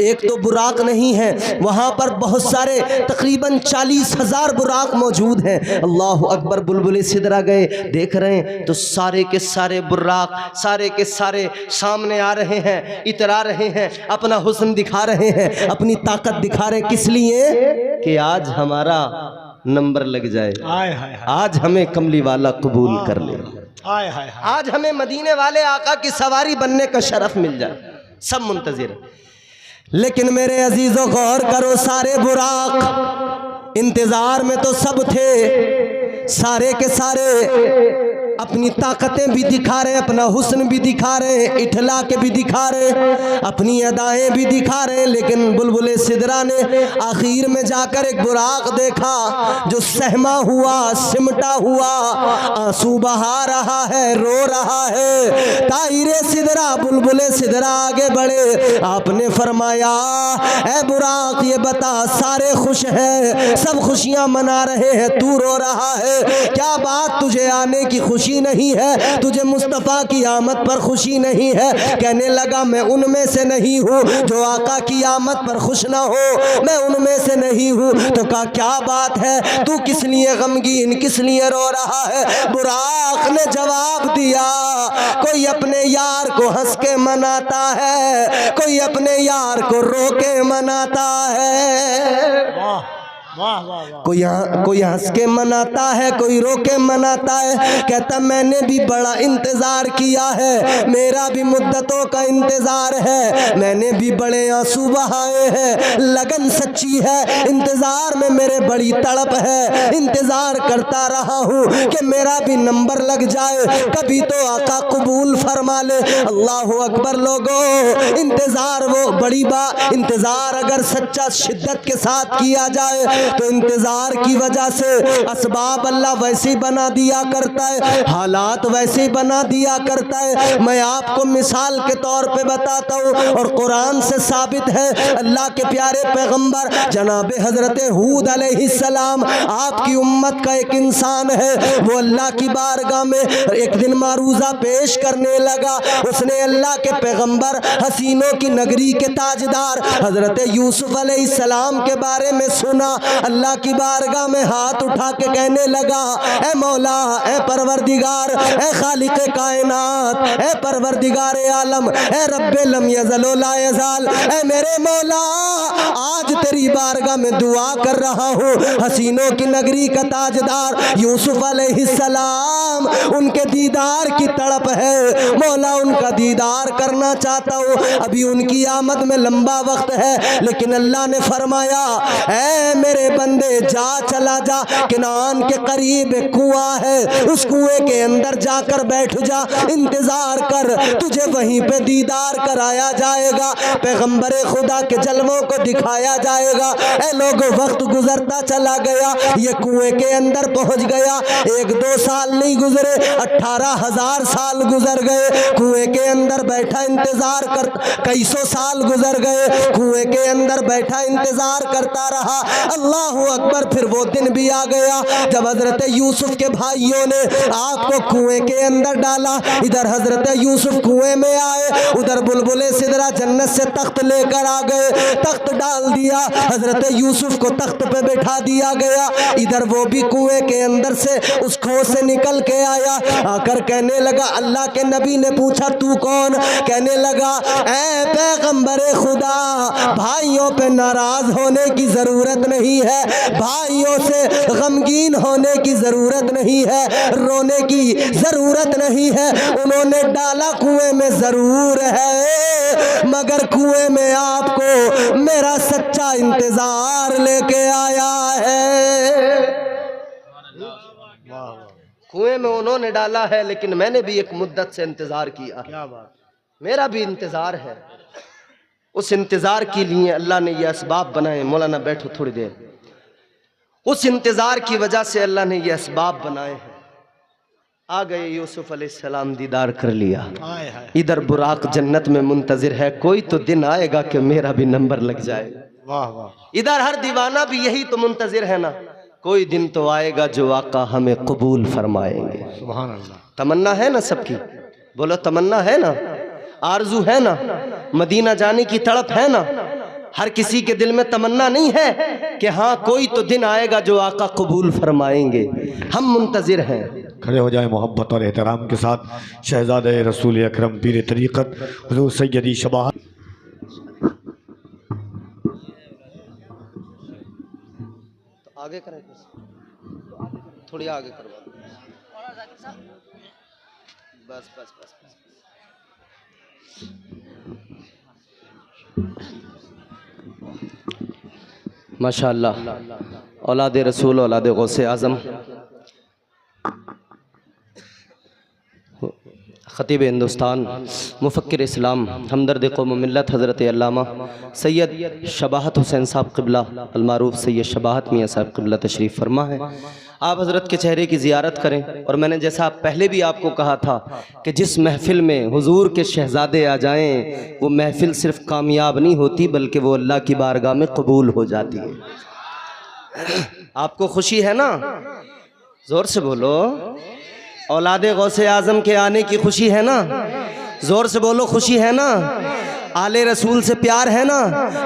एक दो बुराक नहीं है, वहाँ पर बहुत सारे तकरीबन 40,000 बुराक मौजूद हैं। अल्लाह अकबर। बुलबुल सिदरा गए, देख रहे हैं तो सारे के सारे बुराक सारे के सारे सामने आ रहे हैं, इतरा रहे हैं, अपना हुस्न दिखा रहे हैं, अपनी ताकत दिखा रहे हैं। किस लिए? कि आज हमारा नंबर लग जाए, आज हमें कमली वाला कबूल कर ले, आज हमें मदीने वाले आका की सवारी बनने का शरफ मिल जाए। सब मुंतजिर। लेकिन मेरे अजीजों गौर करो, सारे बुराक इंतजार में तो सब थे, सारे के सारे अपनी ताकतें भी दिखा रहे, अपना हुस्न भी दिखा रहे, इठला के भी दिखा रहे, अपनी अदाएं भी दिखा रहे। लेकिन बुलबुल सिदरा ने आखिर में जाकर एक बुराक देखा जो सहमा हुआ, सिमटा हुआ, आंसू बहा रहा है, रो रहा है। ताहिरे सिदरा, बुलबुल सिदरा आगे बढ़े, आपने फरमाया ऐ बुराक ये बता, सारे खुश हैं, सब खुशियां मना रहे हैं, तू रो रहा है, क्या बात? तुझे आने की खुशी नहीं है, तुझे मुस्तफ़ा की आमद पर खुशी नहीं है? कहने लगा मैं उनमें से नहीं हूँ जो आका की आमद पर खुश ना हो, मैं उनमें से नहीं हूँ। तो कहा क्या बात है, तू किस लिए गमगीन, किस लिए रो रहा है? बुराक ने जवाब दिया, कोई अपने यार को हंस के मनाता है, कोई अपने यार को रो के मनाता है। कोई हंस के मनाता है, कोई रो के मनाता है। कहता मैंने भी बड़ा इंतजार किया है, मेरा भी मुद्दतों का इंतजार है, मैंने भी बड़े आंसू बहाए हैं, लगन सच्ची है, इंतजार में मेरे बड़ी तड़प है, इंतजार करता रहा हूँ कि मेरा भी नंबर लग जाए, कभी तो आका कबूल फरमा ले। अल्लाह अकबर। लोगों, इंतजार वो बड़ी बात, इंतजार अगर सच्चा शिद्दत के साथ किया जाए तो इंतजार की वजह से असबाब अल्लाह वैसे ही बना दिया करता है, हालात वैसे ही बना दिया करता है। मैं आपको मिसाल के तौर पे बताता हूँ और कुरान से साबित है। अल्लाह के प्यारे पैगंबर जनाब हजरत हूद अलैहिस्सलाम आपकी उम्मत का एक इंसान है, वो अल्लाह की बारगाह में एक दिन मारूजा पेश करने लगा। उसने अल्लाह के पैगंबर हसीनों की नगरी के ताजदार हजरत यूसुफ अलैहिस्सलाम के बारे में सुना। अल्लाह की बारगाह में हाथ उठा के कहने लगा ए मौला, ए परवरदिगार, ए खालिक कायनात, ए परवरदिगार आलम, ए रब्बे लम यज़ल व ला यज़ाल, ए मेरे मौला आज तेरी बारगाह में दुआ कर रहा हूँ। हसीनों की नगरी का ताजदार यूसुफ अलैहिस्सलाम, उनके दीदार की तड़प है मौला, उनका दीदार करना चाहता हूँ। अभी उनकी आमद में लंबा वक्त है, लेकिन अल्लाह ने फरमाया ऐ मेरे बंदे जा, चला जा, किनान के करीब एक कुआं है, उस कुएं के अंदर जाकर बैठ जा, इंतजार कर, तुझे वहीं पे दीदार कराया जाएगा, पैगंबर खुदा के जलवों को दिखाया जाएगा। ऐ लोगों, वक्त गुजरता चला गया, ये कुएं के अंदर पहुंच गया। 1-2 साल नहीं गुजरे, 18,000 साल गुजर गए, कुएं के अंदर बैठा इंतजार कर, कई सौ साल गुजर गए, कुएं के अंदर बैठा इंतजार करता रहा। अल्लाह अकबर। फिर वो दिन भी आ गया जब हजरत यूसुफ के भाइयों ने आपको कुएं के अंदर डाला। इधर हजरत यूसुफ कुएं में आए, उधर बुलबुल सिदरा जन्नत से तख्त लेकर आ गए, तख्त डाल दिया, हजरत यूसुफ को तख्त पे बैठा दिया गया। इधर वो भी कुएं के अंदर से उस खो से निकल के आया, आकर कहने लगा, अल्लाह के नबी ने पूछा तू कौन? कहने लगा ऐ पैगंबर खुदा, भाइयों पे नाराज होने की जरूरत नहीं है, भाइयों से गमगीन होने की जरूरत नहीं है, रोने की जरूरत नहीं है। उन्होंने डाला कुएं में जरूर है, मगर कुएं में आपको मेरा सच्चा इंतजार लेके आया है। कुएं में उन्होंने डाला है, लेकिन मैंने भी एक मुद्दत से इंतजार किया। क्या बात, मेरा भी इंतजार है। उस इंतज़ार के लिए अल्लाह ने ये असबाब बनाए। मौलाना बैठो थोड़ी देर। उस इंतज़ार की वजह से अल्लाह ने ये असबाब बनाए हैं। आ गए यूसुफ अलैहिस्सलाम, दीदार कर लिया। हाय हाय इधर बुराक जन्नत में मुंतजिर है, कोई तो दिन आएगा कि मेरा भी नंबर लग जाए। वाह वाह। इधर हर दीवाना भी यही तो मुंतजिर है ना, कोई दिन तो आएगा जो आका हमें कबूल फरमाएंगे। सुभान अल्लाह। तमन्ना है ना सबकी, बोलो तमन्ना है ना, आरजू है ना, मदीना जाने की तड़प है ना। हर किसी के दिल में तमन्ना नहीं है कि हाँ कोई तो दिन आएगा जो आका कबूल फरमाएंगे। हम मुंतजिर हैं। खड़े हो जाए मोहब्बत और एहतराम के साथ। शहजादे रसूल अकरम पीर तरीक़त हुज़ूर सैयदी शबाहत। तो आगे करें, थोड़ी आगे करवा, बस बस बस, बस। माशाअल्लाह, औलाद रसूल, औलाद गौसे आज़म, ख़तीब हिंदुस्तान, मुफ़क्किर इस्लाम, हमदर्द क़ौम मिल्लत हज़रत अल्लामा सैयद शबाहत हुसैन साहब क़िबला अलमारूफ़ सैयद शबाहत मियाँ साहब क़िबला तशरीफ़ फरमा है। आप हज़रत के चेहरे की ज़ियारत करें। और मैंने जैसा पहले भी आपको कहा था कि जिस महफ़िल में हुज़ूर के शहज़ादे आ जाएं, वो महफ़िल सिर्फ़ कामयाब नहीं होती बल्कि वो अल्लाह की बारगाह में कबूल हो जाती है। आपको खुशी है ना? ज़ोर से बोलो। औलादे गौसे आज़म के आने की खुशी है ना? ज़ोर से बोलो, खुशी है ना? आले रसूल से प्यार है ना?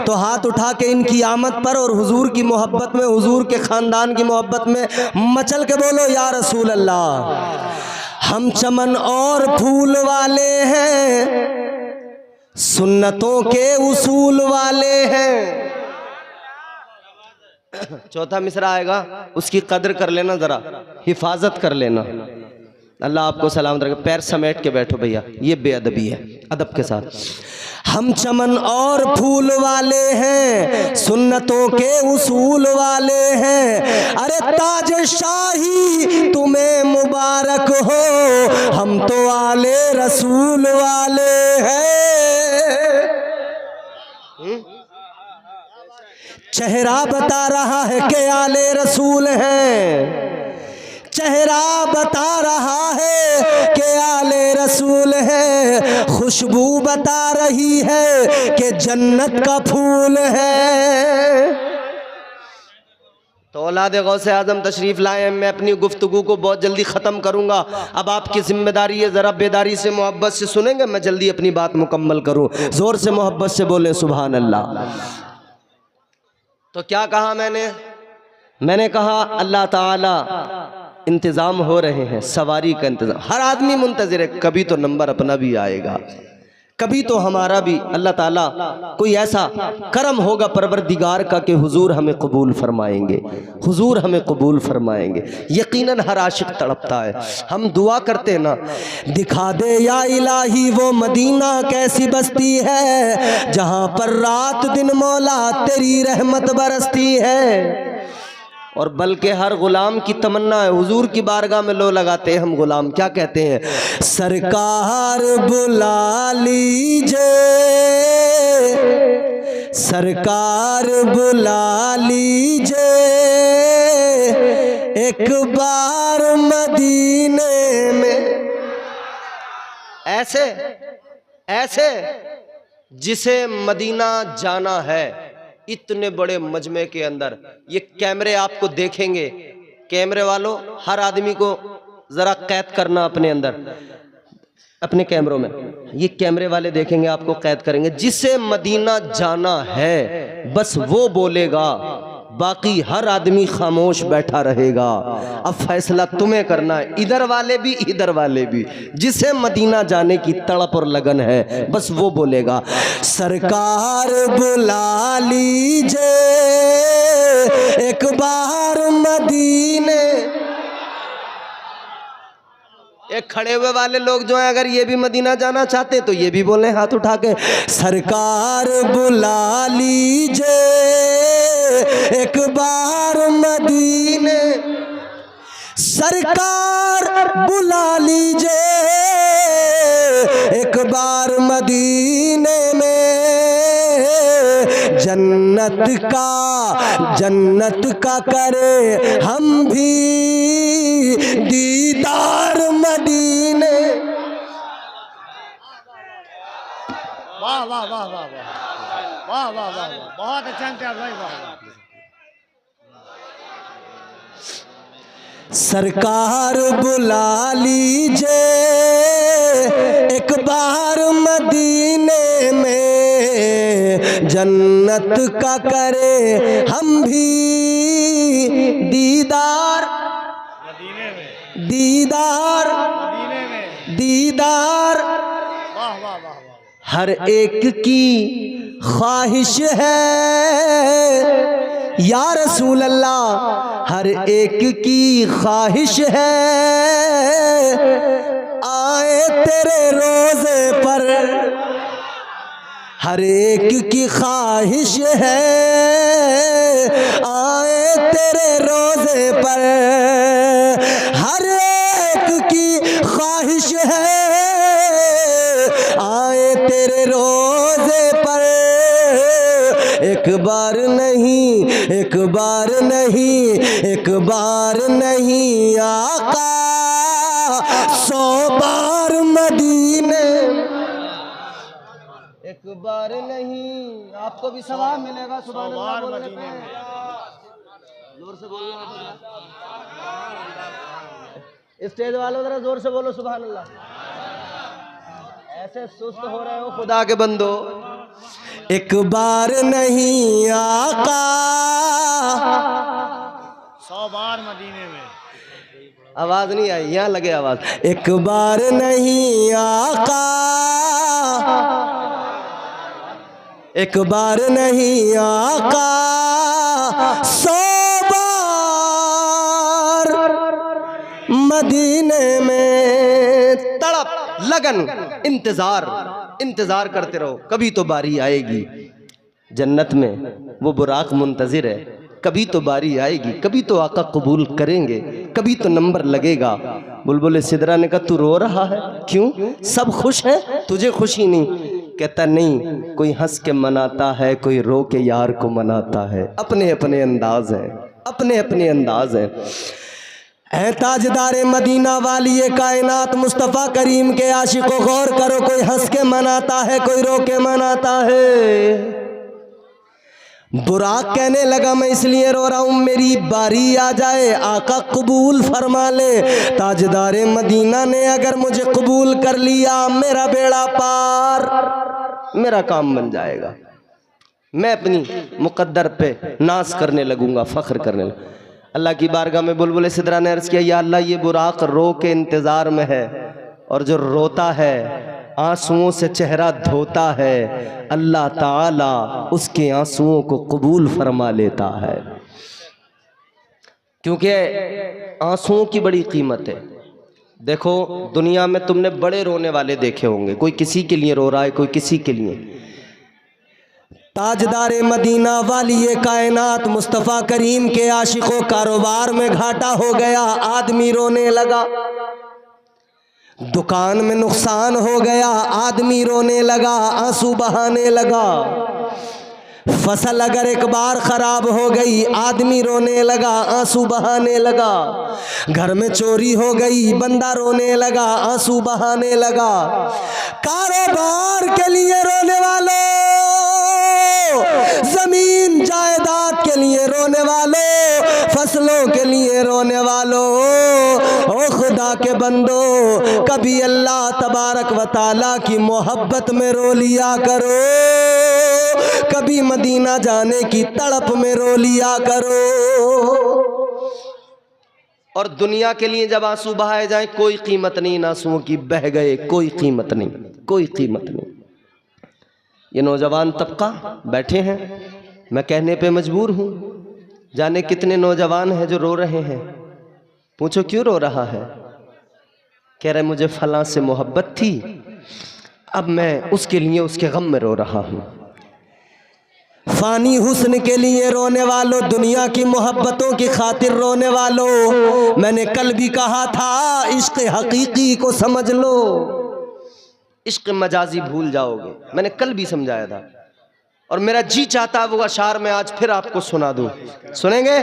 तो हाथ उठा के इनकी आमद पर और हुजूर की मोहब्बत में, हुजूर के ख़ानदान की मोहब्बत में मचल के बोलो या रसूल अल्लाह। हम चमन और फूल वाले हैं, सुन्नतों के उसूल वाले हैं। चौथा मिसरा आएगा, उसकी कदर कर लेना, ज़रा हिफाजत कर लेना। अल्लाह आपको सलामत रखे। पैर समेट के बैठो भैया, ये बेअदबी है, अदब के साथ। हम चमन और फूल वाले हैं, सुन्नतों के उसूल वाले हैं। अरे ताज शाही तुम्हें मुबारक हो, हम तो आले रसूल वाले हैं। चेहरा बता रहा है कि आले रसूल हैं, चेहरा बता रहा है कि आले रसूल है, खुशबू बता रही है कि जन्नत का फूल है। तो औलाद गौसे आज़म तशरीफ़ लाए। मैं अपनी गुफ्तगू को बहुत जल्दी ख़त्म करूँगा। अब आपकी ज़िम्मेदारी है, ज़रा बेदारी से मोहब्बत से सुनेंगे, मैं जल्दी अपनी बात मुकम्मल करूँ। ज़ोर से मोहब्बत से बोले सुभान अल्लाह। तो क्या कहा मैंने कहा अल्लाह ताला इंतज़ाम हो रहे हैं, सवारी का इंतज़ाम। हर आदमी मुंतज़िर है, कभी तो नंबर अपना भी आएगा, कभी तो हमारा भी अल्लाह ताला कोई ऐसा करम होगा परवरदिगार का कि हुजूर हमें कबूल फरमाएंगे, हुजूर हमें कबूल फरमाएंगे। यकीनन हर आशिक तड़पता है। हम दुआ करते हैं ना, दिखा दे या इलाही वो मदीना कैसी बस्ती है, जहाँ पर रात दिन मौला तेरी रहमत बरसती है। और बल्कि हर गुलाम की तमन्ना है, हुजूर की बारगाह में लो लगाते हैं हम गुलाम। क्या कहते हैं? सरकार बुला लीजिए, सरकार बुला लीजिए, एक बार मदीने में। ऐसे ऐसे जिसे मदीना जाना है, इतने बड़े मजमे के अंदर ये कैमरे आपको देखेंगे। कैमरे वालों, हर आदमी को जरा कैद करना अपने अंदर, अपने कैमरों में। ये कैमरे वाले देखेंगे, आपको कैद करेंगे। जिसे मदीना जाना है बस वो बोलेगा, बाकी हर आदमी खामोश बैठा रहेगा। अब फैसला तुम्हें करना है, इधर वाले भी इधर वाले भी। जिसे मदीना जाने की तड़प और लगन है बस वो बोलेगा, सरकार बुला लीजिए एक बार मदीने। एक खड़े हुए वाले लोग जो हैं, अगर ये भी मदीना जाना चाहते तो ये भी बोले हाथ उठा के, सरकार बुला लीजिए एक बार मदीने, सरकार बुला लीजिए एक बार मदीने में, जन्नत का करे हम भी दीदार मदीने। वाह वाह वाह वाह वाह वाह वाह वाह, बहुत अच्छा इम्तियाज भाई, वाह। सरकार बुला लीजिए एक बार मदीने में, जन्नत का करे हम भी दीदार, मदीने में, दीदार, मदीने में, दीदार। वाह वाह वाह वाह। हर एक की ख्वाहिश है या रसूल अल्लाह, हर एक की ख्वाहिश है आए तेरे रोज़े पर, हर एक की ख्वाहिश है आए तेरे रोज़े पर, हर एक की ख्वाहिश है आए तेरे रोज़े पर। एक बार नहीं, एक बार नहीं, एक बार नहीं आका 100 बार मदीने। एक बार नहीं, आपको भी सवाब मिलेगा। सुभान अल्लाह बोलने पे जोर से बोलो, स्टेज वालों जरा जोर से बोलो सुभान अल्लाह। ऐसे सुस्त हो रहे हो खुदा के बंदो। एक बार नहीं आका 100 बार मदीने में। आवाज नहीं आई, यहाँ लगे आवाज। एक बार नहीं आका, एक बार नहीं आका 100 बार मदीने में। तड़प लगन इंतजार करते रहो, कभी तो बारी आएगी। जन्नत में वो बुराक मुंतजिर है, कभी तो बारी आएगी, कभी तो आका कबूल करेंगे, कभी तो नंबर लगेगा। बुलबुल सिदरा ने कहा तू रो रहा है क्यों? सब खुश हैं, तुझे खुशी नहीं? कहता नहीं, कोई हंस के मनाता है, कोई रो के यार को मनाता है। अपने अपने अंदाज हैं, अपने अपने अंदाज हैं। ऐ ताजदारे मदीना वाली ये कायनात मुस्तफ़ा करीम के आशिकों गौर करो, कोई हंस के मनाता है, कोई रो के मनाता है। बुराक कहने लगा मैं इसलिए रो रहा हूँ मेरी बारी आ जाए, आका कबूल फरमा ले। ताजदारे मदीना ने अगर मुझे कबूल कर लिया, मेरा बेड़ा पार, मेरा काम बन जाएगा। मैं अपनी मुकद्दर पे नाज करने लगूंगा, फख्र करने लगूंगा। अल्लाह की बारगाह में बुलबुल सिदरा ने अर्ज़ किया, या अल्लाह ये बुराक रो के इंतज़ार में है, और जो रोता है आंसुओं से चेहरा धोता है, अल्लाह ताला उसके आंसुओं को कबूल फरमा लेता है। क्योंकि आंसुओं की बड़ी कीमत है। देखो दुनिया में तुमने बड़े रोने वाले देखे होंगे, कोई किसी के लिए रो रहा है, कोई किसी के लिए। ताजदारे मदीना वाली ये कायनात मुस्तफ़ा करीम के आशिकों कारोबार में घाटा हो गया, आदमी रोने लगा। दुकान में नुकसान हो गया, आदमी रोने लगा, आंसू बहाने लगा। फसल अगर एक बार खराब हो गई, आदमी रोने लगा, आंसू बहाने लगा। घर में चोरी हो गई, बंदा रोने लगा, आंसू बहाने लगा। कारोबार के लिए रोने वालों, जमीन जायदाद के लिए रोने वालों, फसलों के लिए रोने वालों, ओ खुदा के बंदो, कभी अल्लाह तबारक व ताला की मोहब्बत में रो लिया करो, कभी मदीना जाने की तड़प में रो लिया करो। और दुनिया के लिए जब आंसू बहाए जाएं, कोई कीमत नहीं, आंसुओं की बह गए, कोई कीमत नहीं, कोई कीमत नहीं। ये नौजवान तबका बैठे हैं, मैं कहने पे मजबूर हूँ, जाने कितने नौजवान हैं जो रो रहे हैं। पूछो क्यों रो रहा है? कह रहे मुझे फलां से मोहब्बत थी, अब मैं उसके लिए उसके गम में रो रहा हूँ। फानी हुस्न के लिए रोने वालों, दुनिया की मोहब्बतों की खातिर रोने वालों, मैंने कल भी कहा था इश्क हकीकी को समझ लो, इश्क मजाजी भूल जाओगे। मैंने कल भी समझाया था, और मेरा जी चाहता है वो अशार मैं आज फिर आपको सुना दूं। सुनेंगे?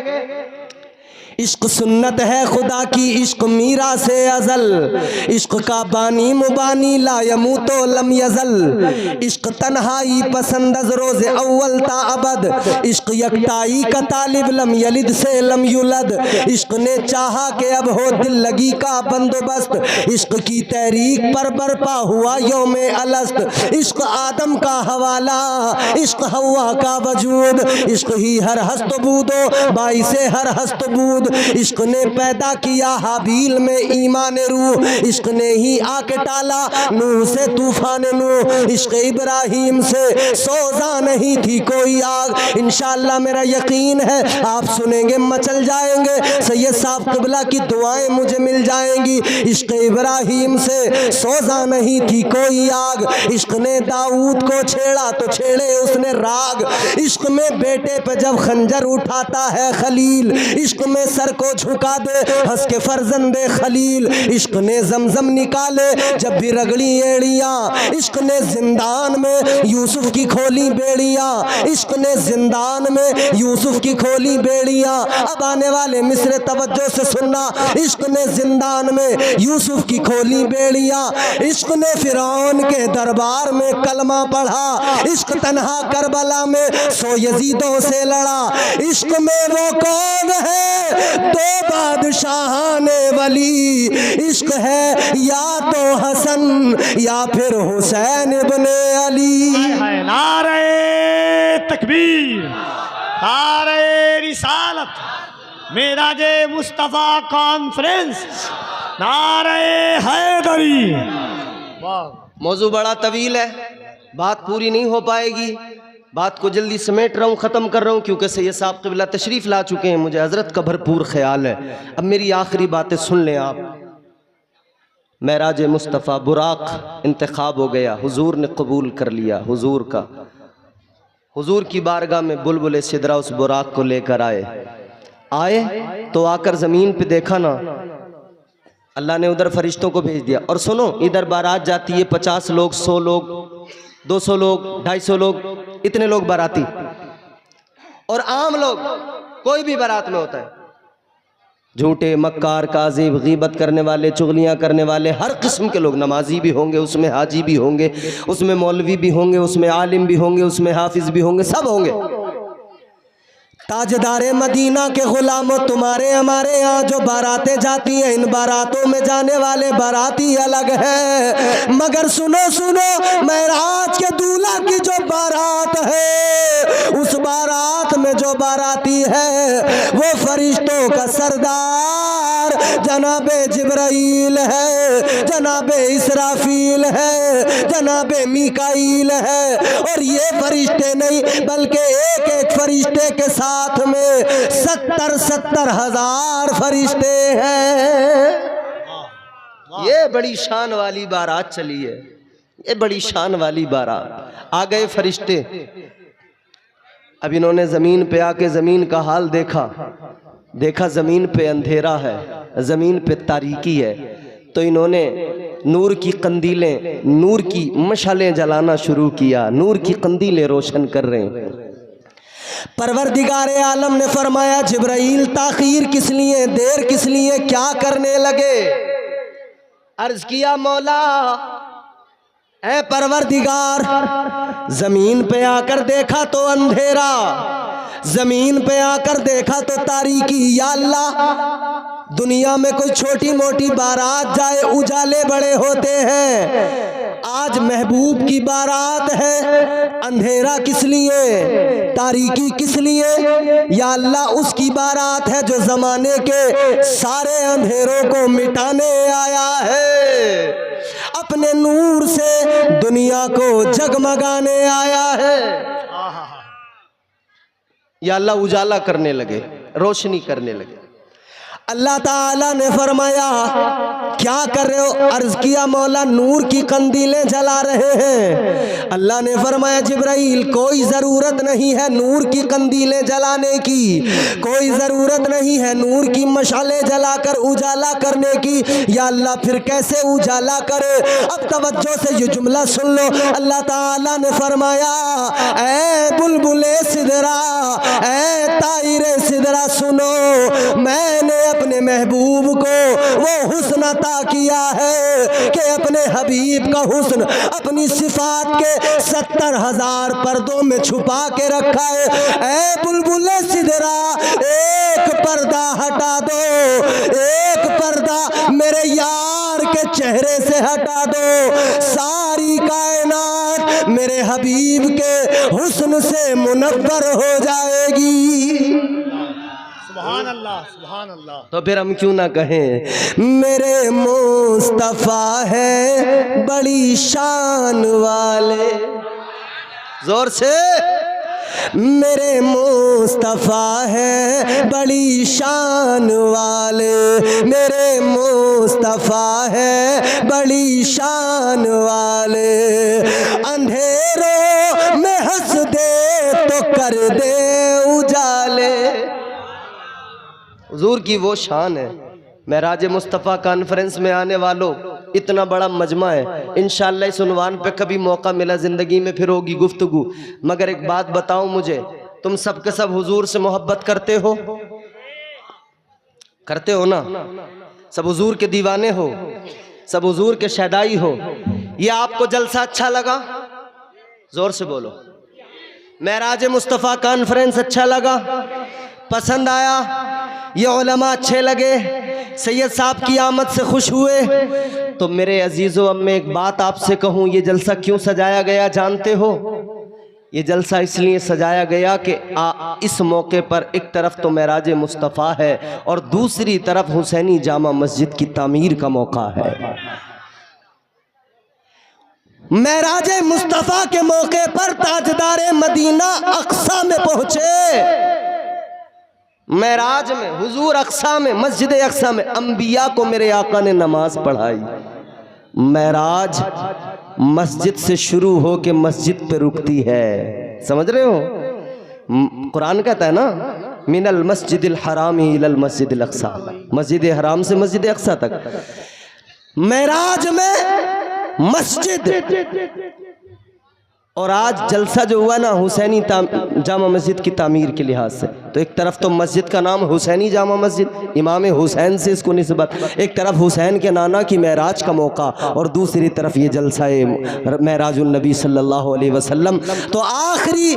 इश्क सुन्नत है खुदा की, इश्क मीरा से अजल, इश्क का बानी मुबानी ला यमूतो लम यजल, इश्क तन्हाई पसंद अज रोज़े अव्वल ता अबद, इश्क यकताई का तालिब लम यलिद से लम युलद, इश्क ने चाहा कि अब हो दिल लगी का बंदोबस्त, इश्क की तहरीक पर बरपा हुआ यौमे अलस्त, इश्क आदम का हवाला, इश्क हवा का वजूद, इश्क ही हर हस्त बूदो बाई से हर हस्त बूद, इश्क ने पैदा किया हाबील में ईमान रूह, इश्क ने ही आके टाला नूह से तूफान नूह, इश्क इब्राहिम से सोजा नहीं थी कोई आग। इंशाअल्लाह मेरा यकीन है आप सुनेंगे मचल जाएंगे, सैयद साहब क़िबला की दुआएं मुझे मिल जाएंगी। इश्क इब्राहिम से सोजा नहीं थी कोई आग, इश्क ने दाऊद को छेड़ा तो छेड़े उसने राग, इश्क में बेटे पे जब खंजर उठाता है खलील, इश्क में सर को झुका दे हंस के फर्जंदे खलील, इश्क ने जमजम निकाले जब भी रगड़ी एड़ियां, इश्क ने जिंदान में यूसुफ की खोली बेड़ियां, इश्क ने जिंदान में यूसुफ की खोली बेड़ियां। अब आने वाले मिसरे तवज्जो से सुनना, इश्क ने जिंदान में यूसुफ की खोली बेड़ियां, इश्क ने फिरौन के दरबार में कलमा पढ़ा, इश्क तन्हा करबला में सो यजीदों से लड़ा, इश्क में वो कौन है तो बादशाहाने वली, इश्क है या तो हसन या फिर हुसैन इब्ने अली। नारे तकबीर, नारे रिसालत, मेराजे मुस्तफ़ा कॉन्फ्रेंस, नारे हैदरी। वाह, मौजू बड़ा तवील है, बात पूरी नहीं हो पाएगी, बात को जल्दी समेट रहा हूँ, ख़त्म कर रहा हूँ क्योंकि सैयद साहब क़िबला तशरीफ़ ला चुके हैं, मुझे हज़रत का भरपूर ख्याल है। अब मेरी आखिरी बातें सुन लें आप। महराज मुस्तफ़ा बुराक इंतखाब हो गया, हुजूर ने कबूल कर लिया हुजूर का, हुजूर की बारगाह में बुलबुल सिदरा उस बुराक को लेकर आए तो आकर ज़मीन पे देखा ना, अल्लाह ने उधर फरिश्तों को भेज दिया। और सुनो, इधर बारात जाती है 50 लोग, 100 लोग, 200 लोग, 250 लोग, इतने लोग बाराती, और आम लोग कोई भी बारात में होता है, झूठे मक्कार काज़िब गीबत करने वाले, चुगलियाँ करने वाले, हर किस्म के लोग, नमाजी भी होंगे उसमें, हाजी भी होंगे उसमें, मौलवी भी होंगे उसमें, आलिम भी होंगे उसमें, हाफिज भी होंगे, सब होंगे। ताजदारे मदीना के गुलामों, तुम्हारे हमारे यहाँ जो बारातें जाती हैं, इन बारातों में जाने वाले बाराती अलग है, मगर सुनो सुनो, महराज के दूल्हा की जो बारात है, उस बारात में जो बाराती है वो फरिश्तों का सरदार जनाबे जिब्राइल है, जनाबे इसराफील है, जनाबे मीकाईल है, और ये फरिश्ते नहीं बल्कि एक एक फरिश्ते के साथ में 70 हज़ार फरिश्ते हैं। ये बड़ी शान वाली बारात चली है, ये बड़ी शान वाली बारात। आ गए फरिश्ते, अब इन्होंने ज़मीन पे आके ज़मीन का हाल देखा ज़मीन पे अंधेरा है, ज़मीन पे तारीकी है, तो इन्होंने नूर की कंदीलें, नूर की मशालें जलाना शुरू किया, नूर की कंदीलें रोशन कर रहे हैं। परवरदिगारे आलम ने फरमाया, जिब्राइल ताखीर किस लिए, देर किस लिए, क्या करने लगे? अर्ज किया, मौला ऐ परवरदिगार, जमीन पे आकर देखा तो अंधेरा, जमीन पे आकर देखा तो तारीकी, या अल्लाह दुनिया में कोई छोटी मोटी बारात जाए उजाले बड़े होते हैं, आज महबूब की बारात है, अंधेरा किस लिए, तारीकी किस लिए? या अल्लाह उसकी बारात है जो जमाने के सारे अंधेरों को मिटाने आया है, अपने नूर से दुनिया को जगमगाने आया है। या अल्लाह उजाला करने लगे, रोशनी करने लगे। अल्लाह ताला ने फरमाया, क्या कर रहे हो? अर्ज किया मौला नूर की कंदीलें जला रहे हैं। अल्लाह ने फरमाया जिब्राइल कोई ज़रूरत नहीं है नूर की कंदीलें जलाने की, कोई ज़रूरत नहीं है नूर की मशाले जलाकर उजाला करने की। या अल्लाह फिर कैसे उजाला करे? अब तवज्जो से ये जुमला सुन लो। अल्लाह ताला ने फरमाया ऐ बुलबुले सिदरा, ऐ तायरे सिदरा सुनो, मैंने अपने महबूब को वो हुस्न अता किया है कि अपने हबीब का हुस्न अपनी सिफात के 70,000 पर्दों में छुपा के रखा है। ऐ बुलबुले सिदरा एक पर्दा हटा दो, एक पर्दा मेरे यार के चेहरे से हटा दो, सारी कायनात मेरे हबीब के हुस्न से मुनव्वर हो जाएगी। सुभान अल्लाह, सुभान अल्लाह। तो फिर हम क्यों ना कहें मेरे मुस्तफा है बड़ी शान वाले, जोर से मेरे मुस्तफा है बड़ी शान वाले, मेरे मुस्तफा है बड़ी शान वाले, अंधेरों में हंस दे तो कर दे उजाले। हुजूर की वो शान है। महराज मुस्तफ़ा कॉन्फ्रेंस में आने वालों, इतना बड़ा मजमा है, इंशाअल्लाह इस उन्वान पे कभी मौका मिला ज़िंदगी में फिर होगी गुफ्तगू। मगर एक बात बताऊं मुझे, तुम सब के सब हुजूर से मोहब्बत करते हो? करते हो ना? सब हुजूर के दीवाने हो, सब हुजूर के शहदाई हो। ये आपको जलसा अच्छा लगा? जोर से बोलो। महराज मुस्तफ़ा कॉन्फ्रेंस अच्छा लगा? पसंद आया? ये उलमा अच्छे लगे? सैयद साहब की आमद से खुश हुए? तो मेरे अजीज़ों अब मैं एक बात आपसे कहूँ, ये जलसा क्यों सजाया गया जानते हो? ये जलसा इसलिए सजाया गया कि इस मौके पर एक तरफ तो महराज मुस्तफ़ा है और दूसरी तरफ हुसैनी जामा मस्जिद की तामीर का मौका है। महराज मुस्तफ़ा के मौके पर ताजदार मदीना अक्सा में पहुंचे। महराज में हुजूर अक्सा में, मस्जिद अक्सा में अंबिया को मेरे आका ने नमाज पढ़ाई। महराज मस्जिद से शुरू हो के मस्जिद पे रुकती है, समझ रहे हो? कुरान कहता है ना मिनल मस्जिदिल हरामी इलल मस्जिदिल अक्सा, मस्जिद हराम से मस्जिद अक्सा तक। महराज में मस्जिद, और आज जलसा जो हुआ ना हुसैनी जामा मस्जिद की तामीर के लिहाज से, तो एक तरफ तो मस्जिद का नाम हुसैनी जामा मस्जिद, इमाम हुसैन से इसको निस्बत, एक तरफ हुसैन के नाना की महराज का मौका और दूसरी तरफ ये जलसा महराजुन नबी सल्लल्लाहु अलैहि वसल्लम। तो आखिरी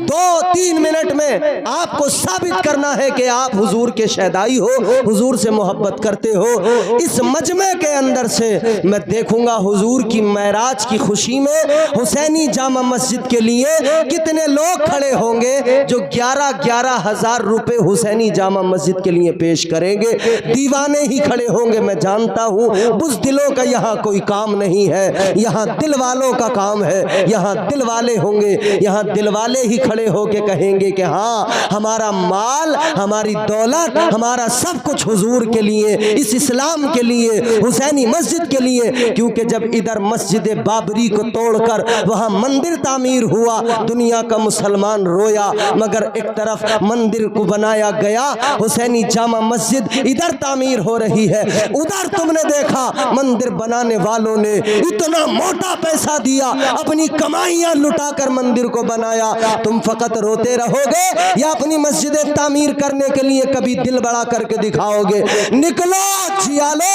2-3 मिनट में आपको साबित करना है कि आप हुजूर के शहदाई हो, हुजूर से मोहब्बत करते हो। इस मजमे के अंदर से मैं देखूंगा हुजूर की महराज की खुशी में हुसैनी जामा मस्जिद के लिए कितने लोग खड़े होंगे जो 11-11 हज़ार रुपए हुसैनी जामा मस्जिद के लिए पेश करेंगे। दीवाने ही खड़े होंगे, मैं जानता हूँ। बुज़दिलों का यहाँ कोई काम नहीं है, यहाँ दिल वालों का काम है। यहाँ दिल वाले होंगे, यहाँ दिल वाले ही खड़े होके कहेंगे कि हाँ हमारा माल, हमारी दौलत, हमारा सब कुछ हुजूर के लिए, इस इस्लाम के लिए, हुसैनी मस्जिद के लिए। क्योंकि जब इधर मस्जिद बाबरी को तोड़कर वहाँ मंदिर तामीर हुआ, दुनिया का मुसलमान रोया, मगर एक तरफ मंदिर को बनाया गया, हुसैनी जामा मस्जिद इधर तामीर हो रही है, उधर तुमने देखा मंदिर बनाने वालों ने इतना मोटा पैसा दिया, अपनी कमाइयां लुटाकर मंदिर को बनाया। तुम फकत रोते रहोगे या अपनी मस्जिदें तामीर करने के लिए कभी दिल बड़ा करके दिखाओगे? निकलो जियालो,